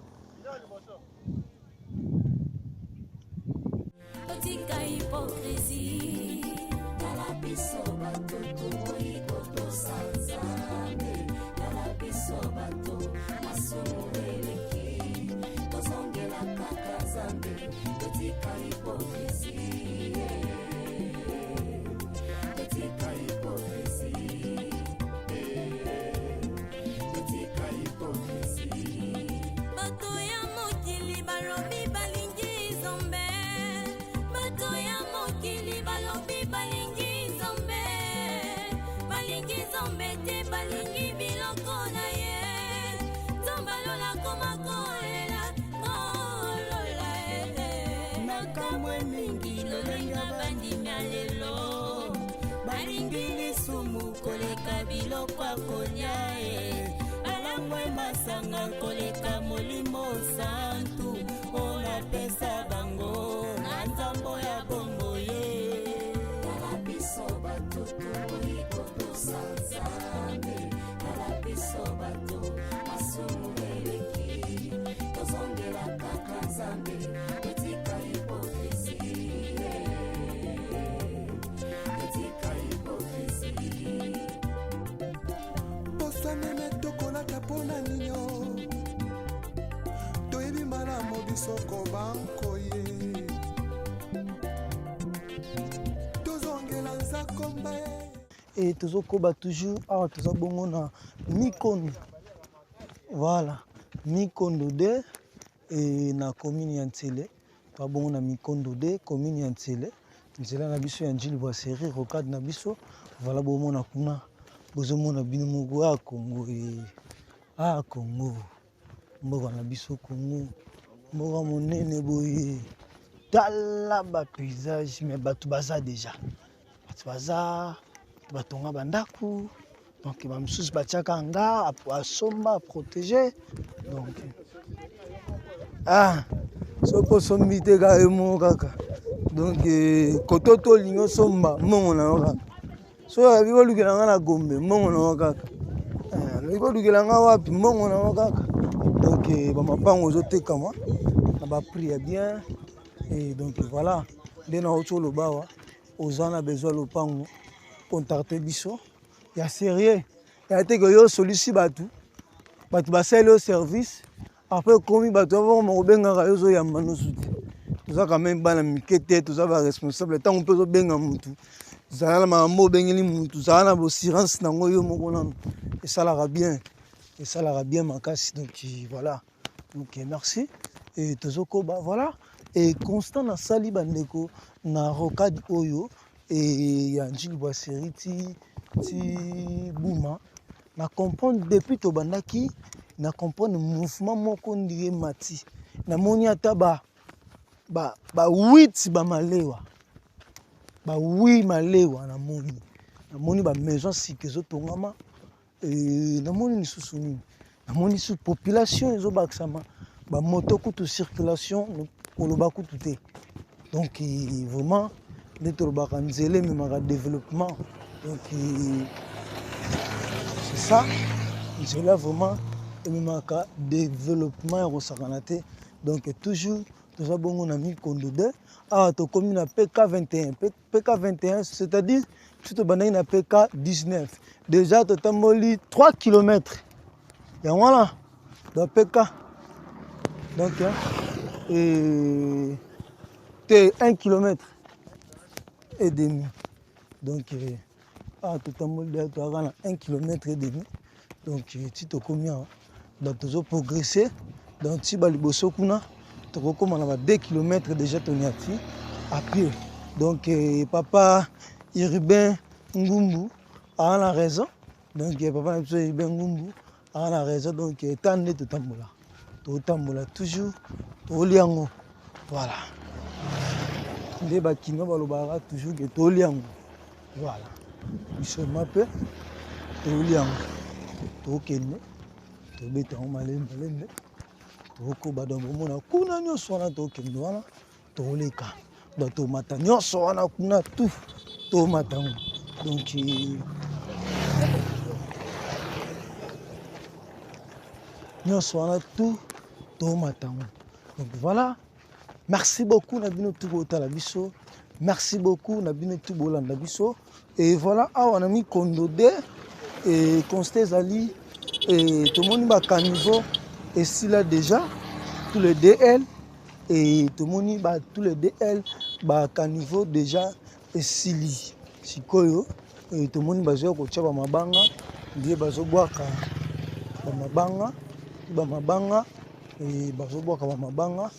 Masanga koleka molimo santu ona pesa bango na nzambo ya bombo ye. Kala biso batutu biso bato masumu eleki tozongela kaka nzambe etika hipokrisi etika hipokrisi posanene tokolata mpona ninyo toyebi malamu biso kobankoye tozongela nzakomba et tozokoba toujours awa toza bongo na Mikondo. Voilà, Mikondo 2 et na commune ya Ntsele. Toza bongo na Mikondo 2 commune ya Ntsele. Nzela na biso ya Njili Boisserie rocade na biso. Voilà bomona kuna bozomona bino moko a Congo a Congo. Mboka na biso Congo. Mboka monene boye. Tala ba paysage mais bato baza déjà. Bato baza batonga bandaku donc bamisusu batiaka nga asomba protéger donc soko sombi te ka emo kaka donc koto tolingi osomba mbongo na yo kaka so yabi kolukela nga na Gombe mbongo na yo kaka lobi kolukela nga wapi mbongo na yo kaka donc bamapango ezotekama na baprix ya bien et donc voilà nde na oti oloba awa oza na besoin lopango contacter biso ya sérieux ya te que yo sollicite bato basali au service après komi bato avoma kobengaka yo ozoyamba nosu te toza quand même bana mike te toza baresponsable ntango mpe ozobenga mutu zala na makambo obengeli mutu zala na bossurance nango yo moko nano esalaka bien makasi donc voilà donc merci et tozokoba voilà et constant nasali bandeko na rocade oyo et ya Njili Boisserie ti Bouma na comprendre depuis to bandaki na comprendre mouvement moko ndie mati na moni ata ba 8 ba malewa na moni ba maison sikezo tongama et na moni lisusu nini na moni su population ezo baksama ba moto kutu circulation koloba kutu te donc vraiment d'être au Nzele mais développement donc c'est ça Nzele vraiment et développement au Sakanate donc toujours tout ça bon on a mis Mikondo 2 to commune à PK21 PK21 c'est-à-dire tout au banane à PK19 déjà totalement 3 km et voilà dans PK donc et 1 km et demi donc totalement à 1 km et demi donc si tu combien donc tu as progressé donc si tu as tu 2 km déjà à pied donc papa Urbain Ngumbu a la raison donc papa Urbain Ngumbu a la raison donc tant de tambola toujours oliango voilà nde bakino balobaka toujours que toliango voilà biso mape toliango tokende tobetango malembe tokoba donc omona kuna nyonso wana tokende wana toleka donc tomata nyonso wana kuna tu tomatango donc nyonso wana tu tomatango donc voilà. Merci beaucoup Nabino Toubo Talabiso. Merci beaucoup Nabino Toubo Landabiso. Et voilà, on a mis Kondo 2 et Consté Zali et tout le monde va caniveau et si là déjà tous les DL et tout le monde va tous les DL va caniveau déjà et Sili Sikoyo et tout le monde va jouer au Tchaba Mabanga, dit bazo boaka Mabanga et bazo boaka Mabanga.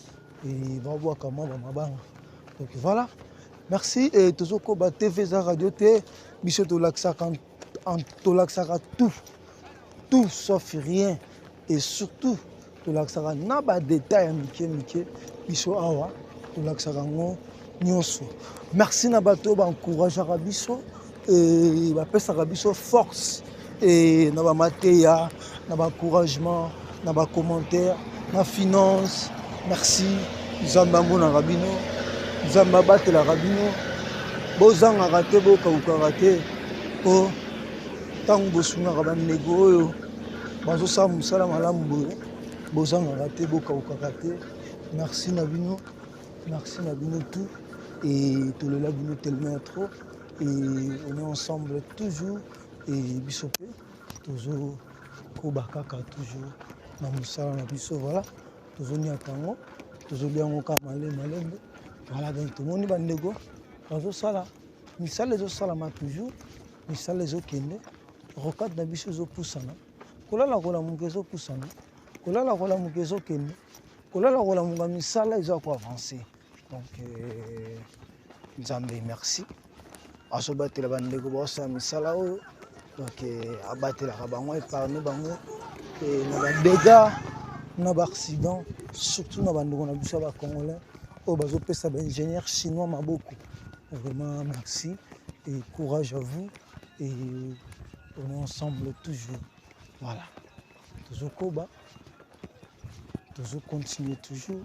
Et va voir comment va mabanga. Donc voilà. Merci et tozoko ba TV za radio te biso to laksaka tout sauf rien et surtout to laksaka na ba détail mike biso awa to laksaka ngo nyonso. Merci na bato ba encourager biso et ba pesa biso force et na ba mateya na ba encouragement na ba commentaire na finance. Merci, Zamba Mona Rabino, Zamba Batela Rabino, Bozanga Rate, Boka Ukarate, O Tango Suna Raban Nego, bazosala mosala malamu boye bozangaka te bokaukaka te. Merci na bino tout et tolela bino tellement trop et on est ensemble toujours et biso pe toujours kobakaka toujours na mosala na biso. Voilà tozoniaka yango tozolia yango ka malembe. Voilà donc tomoni bandeko bazosala misala ezosalama toujours, misala ezokende rokade na biso ezopusana kolala kolamuka ezopusana kolala kolamuka ezokende kolala kolamuka misala eza koavancer. Donc nzambe merci azobatela bandeko baosala misala oyo donc abatelaka bango épargne bango na badégâts na baaccident surtout na bandeko na biso ya bacongolais oyo bazopesa baingénieur chinois maboko. Vraiment merci et courage à vous et on est ensemble toujours. Voilà toujours koba toujours continuer toujours.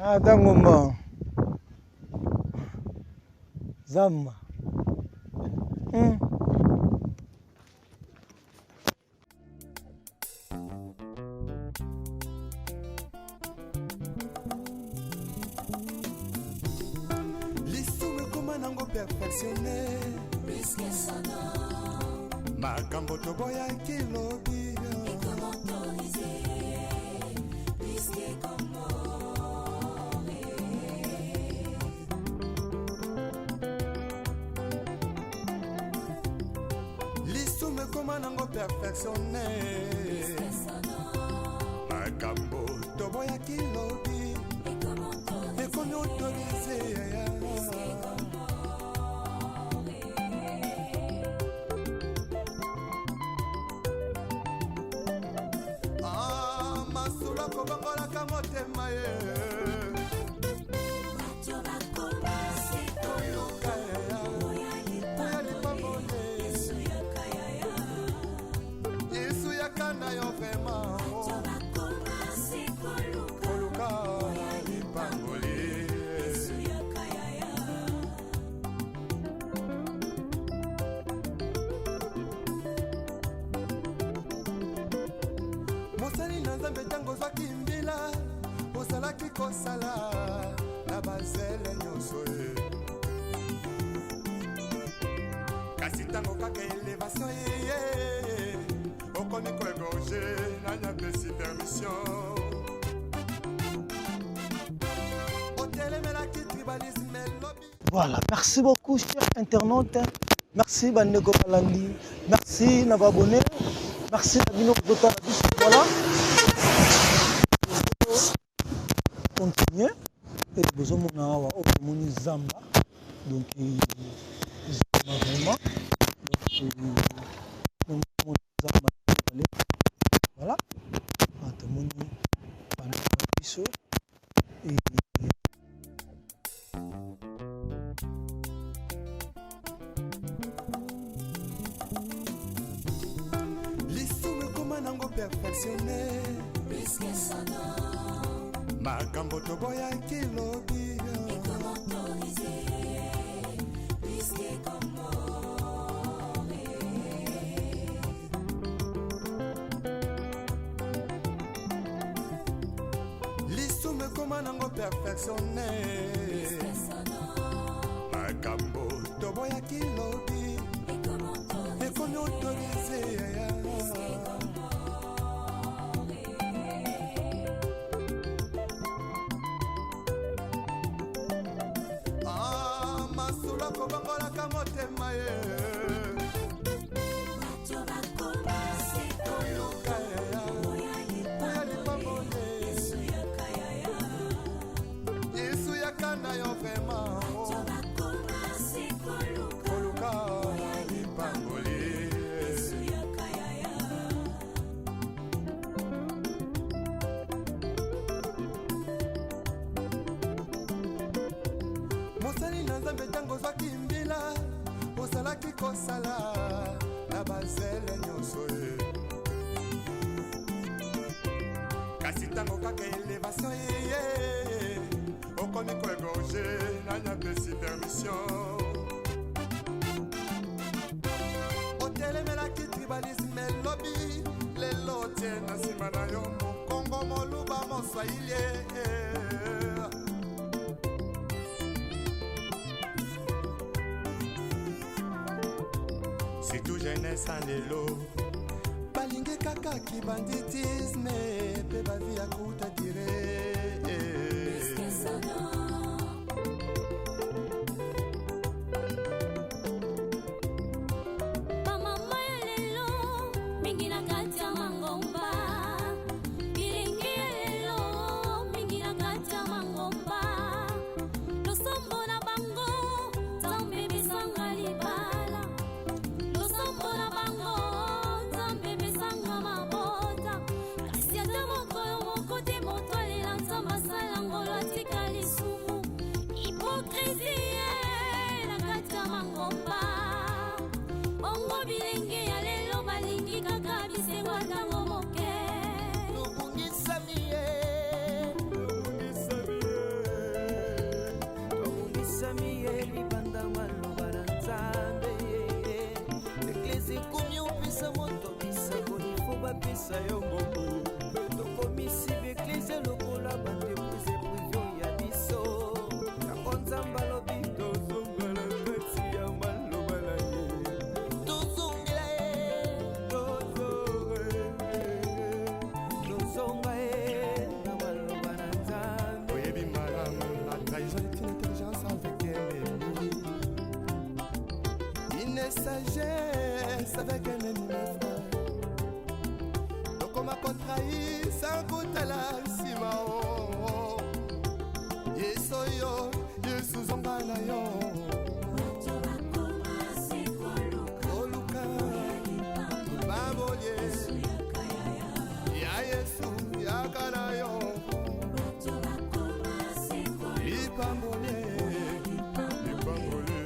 Ah, Dangoma Zama. Lisume koma nango perfectionné Puisque sana makambo toboya kilobi et comment autoriser puisque comment lisume koma nango perfectionné makambo toboya kilobi et comment ekomi autorisé masula kobangolaka motema ye bato bakoma sekoluka oya lipambole yesu yakayaya yesu yakanda yo vrema bato bakoma sekoluka koluka lipamboli yesu yakayaya mosali na nzambe ntango ozwaki mbila ozalaki kosala na bazele nyonso ye kasi ntango kaka elevation ye okomi koegorge nanyapesi permission otelemelaki tribalisme lobi. Voilà, merci beaucoup chers internautes. Merci bandeko balandi. Merci na abonné. Merci na bino kota na biso. Voilà. Continuer et besoin mon awa au moni zamba. Donc zamba vraiment. Donc mon zamba voilà. Tout le monde biso et lisume koma nango perfectionné puisque sana makambo toboyaki lobi et comment autoriser puisque comment lisume koma nango perfectionné makambo toboyaki lobi et comment ekomi autorisé na bazele nyonso ye. Kasi ntango kaka elevation ye okomi koegorge nanya pesi permission. Otelemelaki tribalisme elobi lelo tie na nsima na yo mokongo moluba moswahili. Surtout jeunesse en lelo balingi kaka kibanditisme pe bavi ya kuta dire. Bapisa yo mobu tokomisi beklise lokola bandepuse privio ya biso yango nzambe alobi tozongala kati ya maloba na ye. Tozongela ye tozonga ye na maloba na nzambe. Oyebi malamu la trahison est une intelligence avec ennemi, une sagesse avec un ennemi frère. Koma kontrahi sankutala nsima o yeso yo yesu zonga na yo oluka babolye ya yesu yakana yo lipambole lipambole.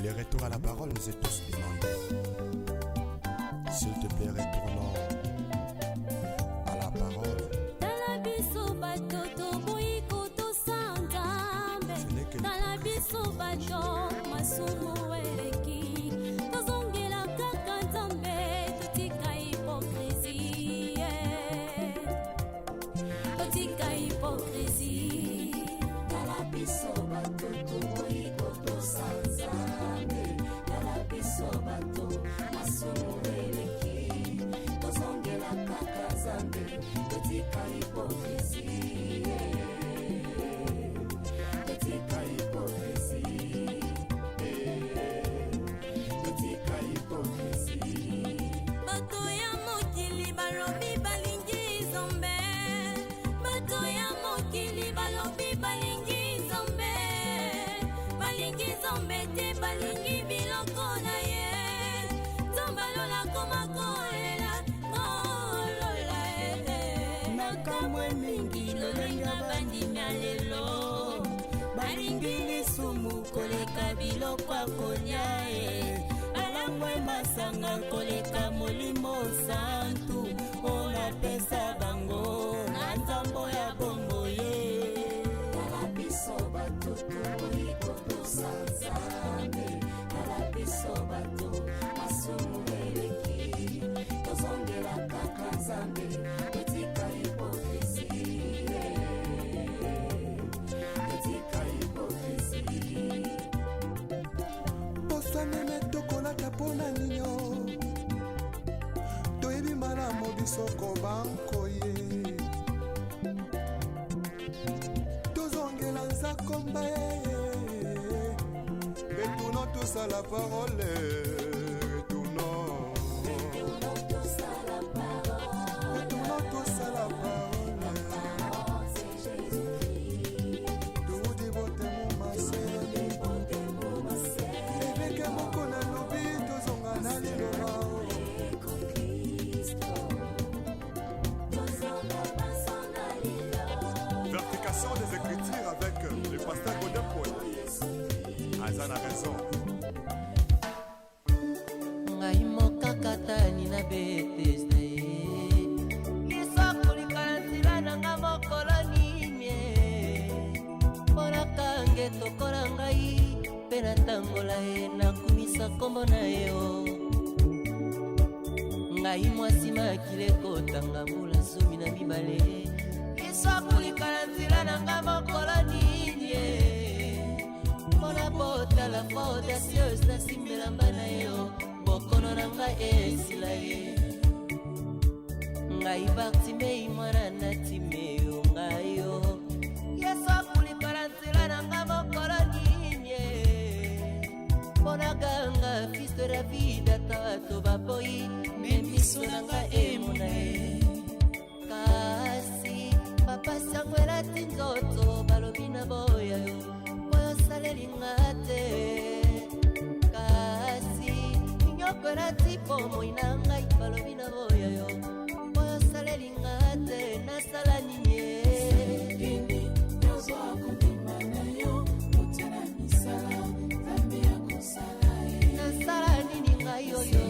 Le retour à la parole nous est tous demandé. S'il te plaît, retournons à la parole. Balangwe masanga koleka molimo santu ona pesa bango na nzambo ya bongo ye. Kalabiso bato toliko tosanzambe kalabiso bato masumu eleki tozongela kaka nzambe etika hipokrisie etika hipokrisie. Posanene tokolaka pona ninyo toyebi malamu bisoko banko ye tozongela nzakomba ye retournons tous à la parole. Retournons tous à la parole. Retournons tous à la parole. Tozonga basonga ke tokola ngai mpe natambola ye nakumisa nkombo na yo ngai mwasi makile kotanga mbula 12 yesu akulikala nzela nanga mokolo nini mpona botala foi audacieuse nasimbelamba na yo bokono na ngai esila ye ngai Bartimei mwana na Timeo ngai yo yesu akulikala nzela nanga mokolo nini mpona ganga fils de David ata bato baboyi me miso na ngai emona ye kasi bapasi yango elati nzoto balobi na boya yo oyo osalelinga te kasi nyoko elati bomoi na ngai balobi na boya yo oyo osalelinga te nasala nini nasala nini ngai oyo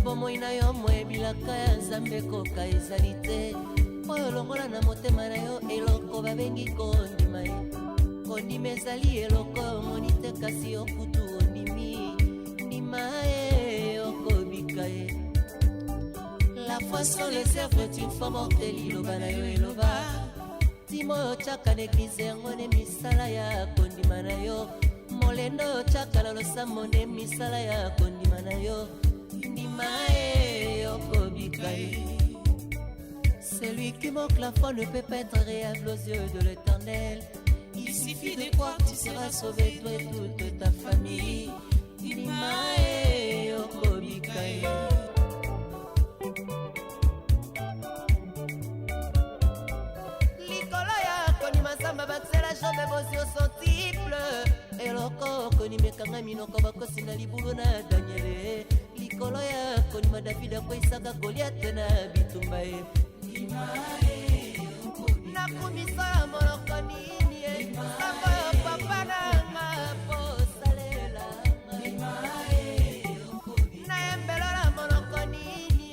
bomoi na yo moyebilaka ya nzambe koka ezali te oyo longola na motema na yo eloko babengi kondima ye kondima ezali eloko omoni te kasi yo kutu ondimi ndima ye okobika ye la foi sans les œuvres est une foi mortelle iloba na yo eloba timo oyo tyaka na eglize yango nde misala ya kondima na yo molendo oyo tyaka na losambo nde misala ya kondima na yo celui qui moque la foi ne peut pas être agréable aux yeux de l'Éternel. Il suffit de croire que tu seras sauvé, toi et toute ta famille. Likolo ya konima samba baksela jobe bosi osentiple eloko konimekanga minoko bakosi na libulu na Daniele likolo ya konima David akoisaka Goliath na bitumba ye nakumisa ya moloko nini sango yo papa nanga posalela naembelola moloko nini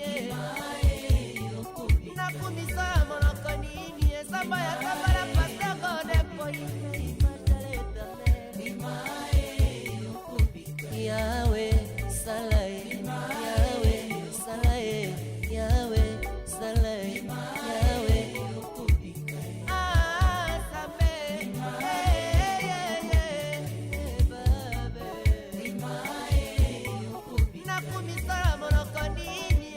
nakumisa ya moloko nini sango ya sabala paseko depoi Yahweh Salae Yahweh Salae Yahweh Salae Yahweh Sabe nakumisala moloko nini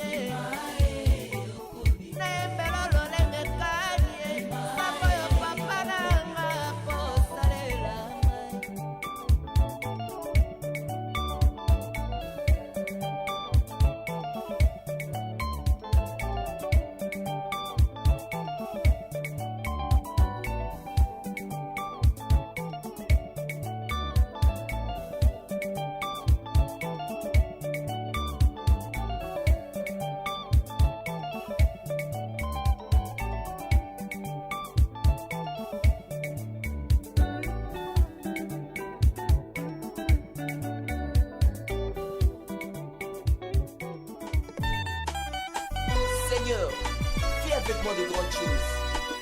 naembela lolenge kani sako yo papa nanga kosalela Seigneur, fais avec moi de grandes choses,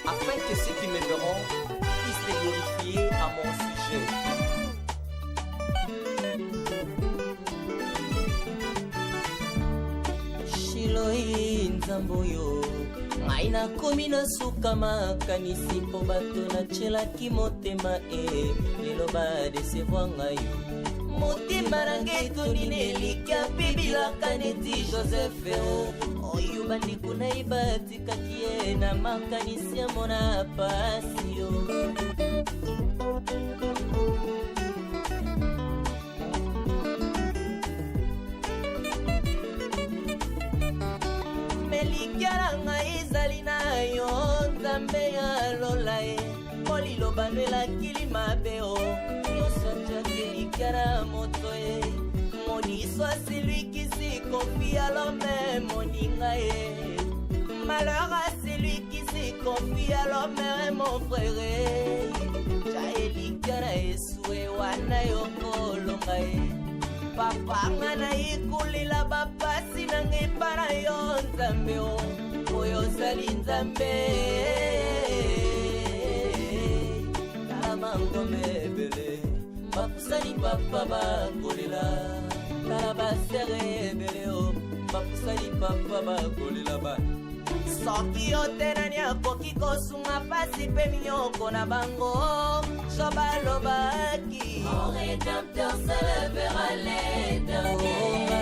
afin que ceux qui me verront puissent te glorifier à mon sujet. Shiloi nzamboyo ngai nakomi nasuka makanisi mpo bato natyelaki motema lelo badesevoir ngai motema na ngai tonini elikya bibilaka neti Joseph oyo bandeko na ye batikaki ye na makanisi ya mona pasi yo melikya ngai ezali na yo nzambe ya lola ye mpo liloba nwelakili mabe o nyonso tyaka elikya na moto ye moni Béni soit celui qui se confie à l'homme, mon ingae. Malheur à celui qui se confie à l'homme, mon frère. Jaelikana esue wana yokolongae. Papa ngana ikulila bapasi nange para yo nzambe o. Oyo sali nzambe. Tamangome bele. Bapusali papa bakolila. Talabasere bele o. Bapusali papa bakolila ba. Soki yote nani akoki kosunga pasi pe minyoko na bango. Sobalobaki Mon rédempteur se lèvera les derniers.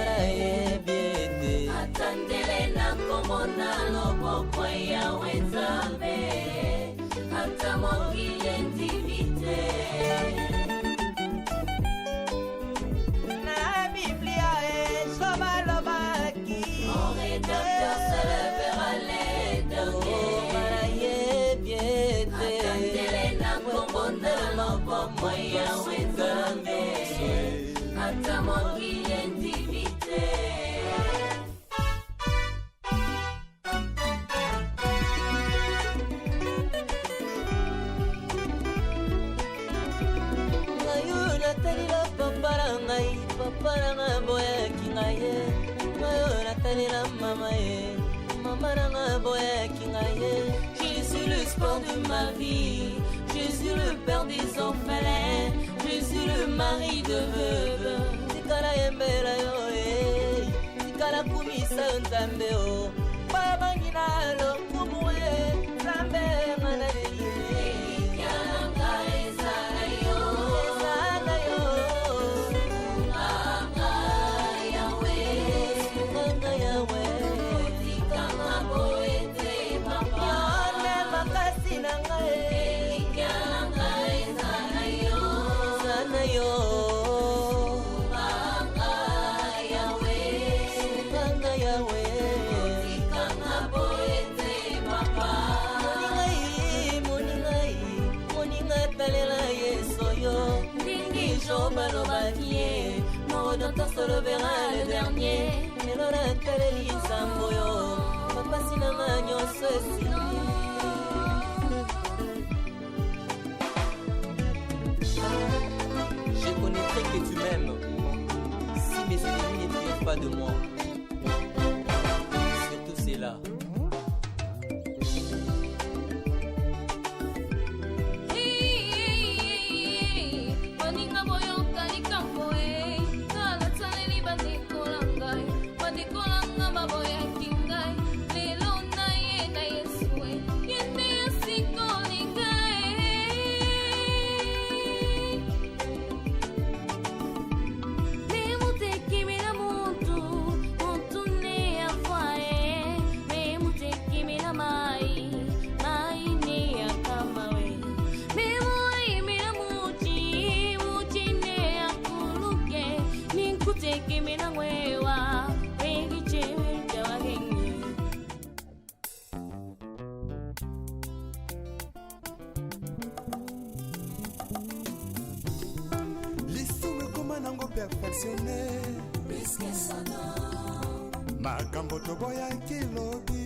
Attendez-les na komona loboko ya wenzambe. Ata mokili intimité. na Biblia sobalobaki Mon rédempteur se lèvera les derniers. Attendez-les na komona loboko ya wenzambe. Ata mokili intimité. ngayo natalila papa nanga boyaki ngaye ngayo natalila mama ye mama nanga boyaki ngaye. Jésus le sport de ma vie, Jésus le père des orphelins, Jésus le mari de veuve. Tikala yembela yo tikala kumisa nzambe o babangina lokumwe nzambe ngana ye Yanga ezala yo, ezana yo Anga Yahweh, nganga yawe Tikanga boete papa. yone makasi na ngai Yanga ezala yo, ezana yo Anga Yahweh, nganga yawe Tikanga boete papa. moninga talela yeso yo ndingi jo balobaki ye mon rédempteur se levera le dernier. lelo nataleli nzambo yo bapasi nanga nyonso esili. Je connaîtrai que tu m'aimes si mes ennemis ne triomphent pas de moi. Surtout c'est-là. Moninga boyoka likambo tala tsaleli bandeko na ngai bandeko na nga baboyaki ngai lelo na ye na yesu ye nde asikoli ngai memutekimela mutu mutu ne afwaye memutekimela mai mai ne akamawe memoimela muti muti ne akuluke ninkutekimela ngwewa wegichewejawagenge lisumu ekoma nango perfectionne plus que son nom makambo toboyaki lobi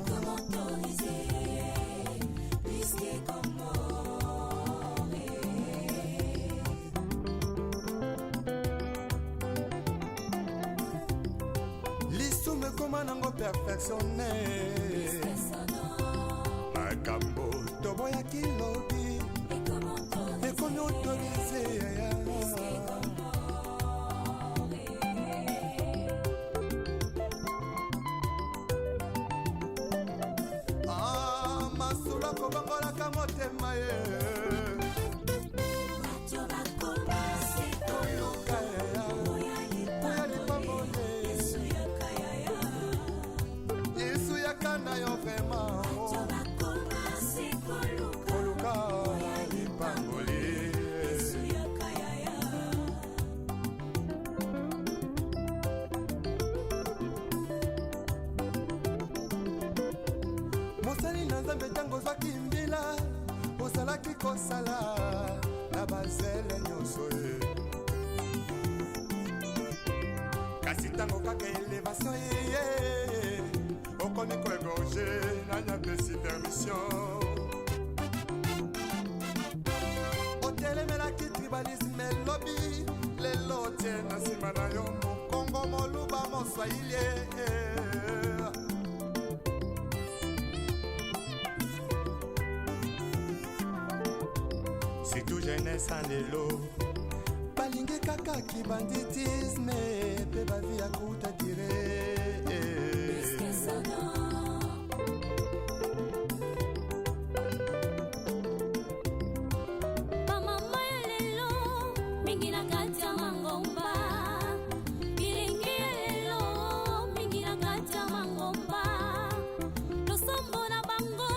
comment autoriser plus que comment lisumu ekoma nango perfectionne son nom makambo toboyaki lobi et comment ekomi autorise yaya masula kobangolaka motema ye bato bakoma sekolo luka yaya oya oya lipambole yesu yakayaya yesu yakanda yo vrema bato bakoma sekolo koluka lipambole yesu yakayaya mosali na nzambe ntango ozwaki mbila ozalaki kosala na bazele nyonso ye kasi ntango kaka elevation yeye okomi koegorge nanyapesi permission otelemelaki tribalisme elobi lelo tie na nsima na yo mokongo moluba moswahili surtout jeunesse en lelo balingi kaka kibanditisme pe bavi ya kuta dire bamama ya lelo mingi na kati ya mangomba bilingi ya lelo mingi na kati ya mangomba losombo na bango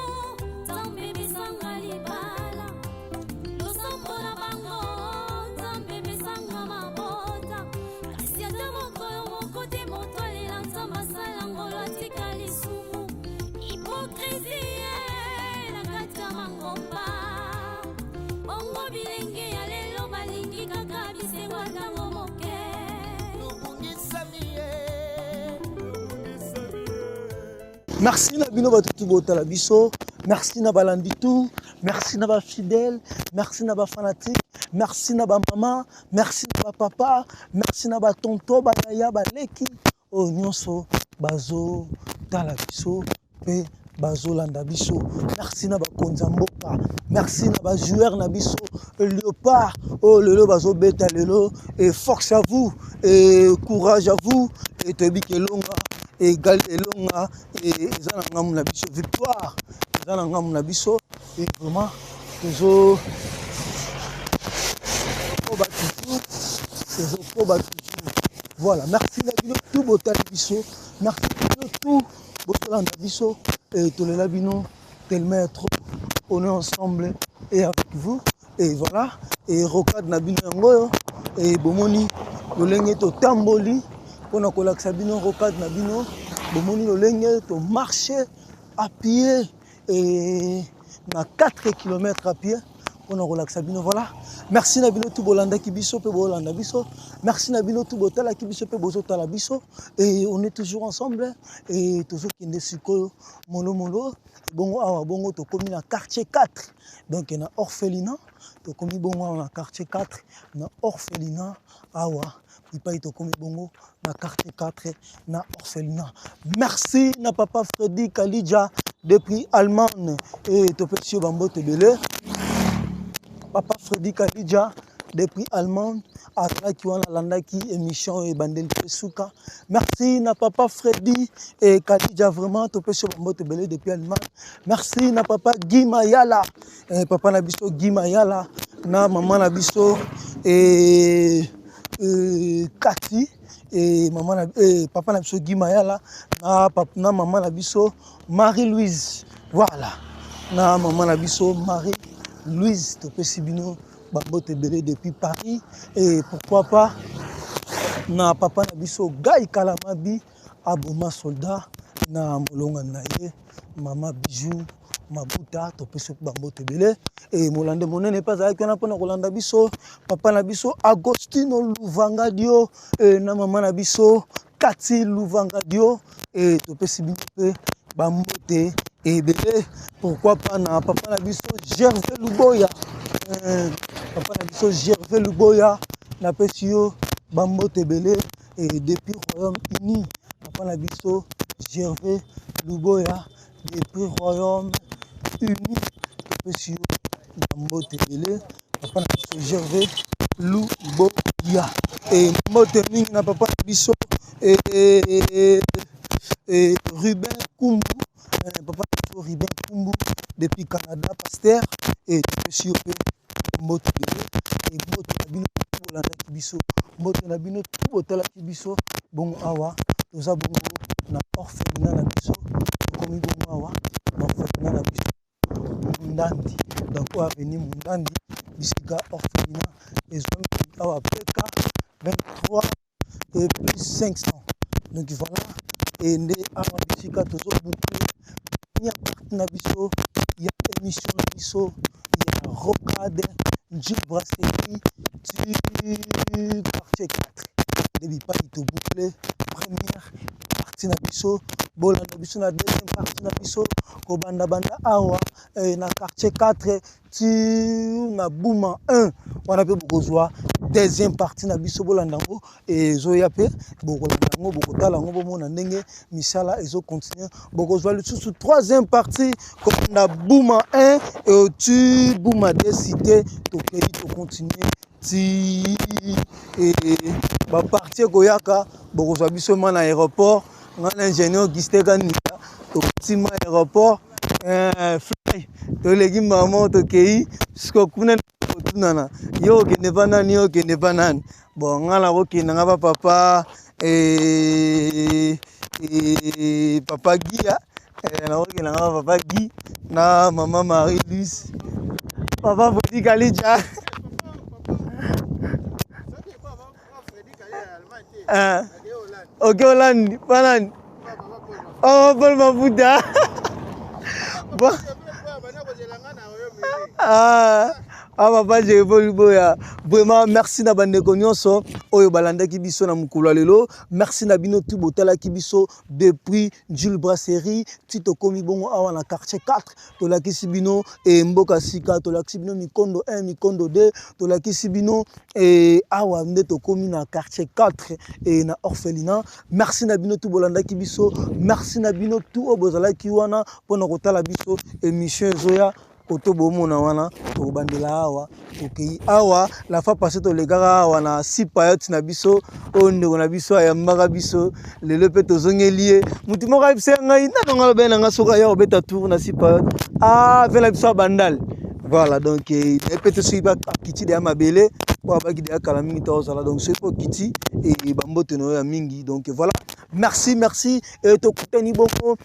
nzambe bisanga libala losombo na bango nzambe bisanga mabota kasi ata mokolo moko te moto alela nzambe asala ngolo atika lisumu hipokrisie na kati ya mangomba bongo bilenge ya lelo balingi kaka bisengo ntango moke Merci na bino batutu botala biso, merci na balandi tout, merci na ba fidèle, merci na ba fanatique, merci na ba maman, merci na ba papa, merci na ba tonto, ba yaya, ba leki, o nyonso bazo tala biso pe bazo landa biso. Merci na ba konza mboka, merci na ba joueur na biso, Léopard, oh lelo bazo beta lelo, et force à vous, et courage à vous, et tebi kelonga. Égal elonga et ezana ngamu na biso victoire ezana ngamu na biso et vraiment toujours voilà merci na bino tout botali biso merci na tout botala biso et tous les labino tellement trop on est ensemble et avec vous et voilà et rocade na bino yango et bomoni lolenge to tamboli pona kolakisa bino rocade na bino bomoni lolenge to marcher à pied et na 4 km à pied pona kolakisa bino voilà merci na bino tout bolanda ki biso pe bolanda biso merci na bino tout botala ki biso pe bozotala biso et on est toujours ensemble et toujours kende sikoyo molo molo bongo awa bongo to komi na quartier 4 donc na orphelinat to komi bongo na quartier 4 na orphelinat awa Ipaï to komi bongo na quartier 4 na orphelinat. Merci na papa Freddy Kalidja depuis Allemagne et to petit bambo te belé. Papa Freddy Kalidja depuis Allemagne à qui wana landaki émission et bandel Pesuka. Merci na papa Freddy et Kalidja vraiment to petit bambo te belé depuis Allemagne. Merci na papa Guy Mayala papa na biso Guy Mayala na maman na biso et Cathy et maman papa na biso Guy Mayala na maman na biso Marie-Louise voilà na maman na biso Marie-Louise to pesi bino bambo te belé depuis Paris et pourquoi pas na papa na biso Guy Kalamabi aboma soldat na molonga na ye mama Bijou Mabuta to pesi bambo te belé et molande monene pas avec na pona kolanda biso papa na biso Agostino Luvangadio et na maman na biso Cathy Luvangadio et to pesi bino pe bambote et belé pourquoi pas na papa na biso Gervais Luboya papa na biso Gervais Luboya na pesi yo bambote belé et depuis Royaume-Uni papa na biso Gervais Luboya depuis Royaume-Uni pesi yo bambote belé papa na biso Gervais Luboya et mbote mingi na papa na biso et Ruben Kumbu papa na biso Ruben Kumbu depuis Canada pasteur et pesi yo pe mbote belé et mbote na bino bolanda ki biso mbote na bino botala ki biso bongo awa toza bongo na orphelinat na biso komi bongo awa na orphelinat na biso Mundandi donc avenue Mundandi bisika orphelinat ezwami awa peka 23 et plus 500 donc voilà et nde awa bisika tozo boucler ya partie na biso ya émission na biso ya rocade Njib Brasserie du quartier 4 de Bipaï to boucler première partie na biso bolanda biso na deuxième partie na biso ko banda awa na quartier 4 tu na Bouma 1 wana pe bokozwa deuxième partie na biso bolanda ngo ezoya pe bokolanda ngo bokotala ngo bomona ndenge misala ezo continuer bokozwa lisusu troisième partie ko na Bouma 1 et tu Bouma 2 cité to pays to continuer ti ba partie koyaka bokozwa biso mana aéroport ngana ingénieur Auguste Kanika to tima aéroport fly to legi maman to kei jusqu'au kuna tunana yo kende banani yo kende banani bon ngala ko kende ngaba papa papa Guia na ko kende ngaba papa Guy na maman Marie Luce papa Freddy Kalija ok Hollande banani oh Paul Mafuta bon papa je boya vraiment merci na bande nyonso oyo balanda ki biso na mukulu lelo merci na bino tout botala ki biso depuis Jules Brasserie tito komi bongo awa na quartier 4 to la ki sibino e mboka sika to la ki sibino mikondo 1 mikondo 2 to la ki sibino e awa nde to komi na quartier 4 et na orphelinat merci na bino tout bolanda ki biso merci na bino tout obozala ki wana pona kotala biso émission zoya koto bomona wana to bandela awa okei awa la fois passée to legara awa na si payot na biso onde na biso ya mbaka biso lelo pe to zongelie mutu moka bise ngai na ngalo bena ngasoka ya obeta tour na si payot vela biso bandal voilà donc peut-être si ba kiti de mabele pour ba kiti akala mingi to sala donc c'est pour kiti et bambote no ya mingi donc voilà merci et to kutani bongo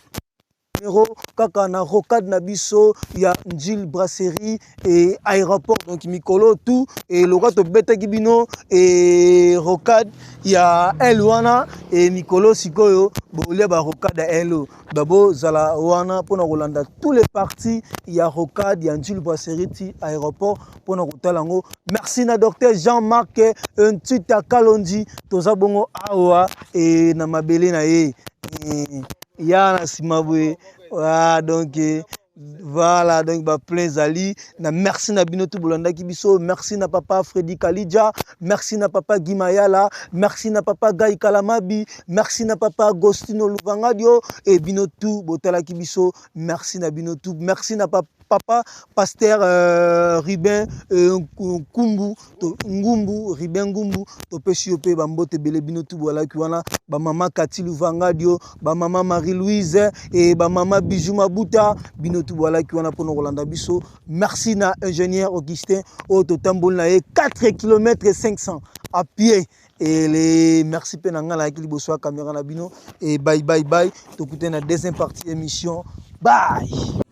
kaka na rocade na biso ya Jules Brasserie et aéroport donc mikolo tout et le to beta kibino et rocade ya elwana et mikolo sikoyo bolia ba rocade elo dabo zala wana pona kolanda tous les parties ya rocade ya Jules Brasserie ti aéroport pona kotalango merci na docteur Jean-Marc Ntita Kalondi toza bongo awa et na mabele na ye Yana Simabwe, donc voilà, donc bah plein Zali, na merci na bino tout bolanda kibiso, merci na papa Freddy Kalija, merci na papa Gimayala, merci na papa Gai Kalamabi, merci na papa Agostino Luvangadio et bino tout botala kibiso, merci na bino tout, merci na papa pasteur Ribin Kumbu to Ngumbu Ribin Ngumbu to pesiope bambote bele bino tout voilà ki wana ba mama Kati Luvangadio ba mama Marie-Louise et ba mama Bijou Mabuta bino tout voilà ki wana pono Rolanda biso merci na ingénieur Augustin au totambol na 4 km 500 à pied et les merci pe nanga la ki liboso caméra na bino et bye to écouter na deuxième partie émission bye.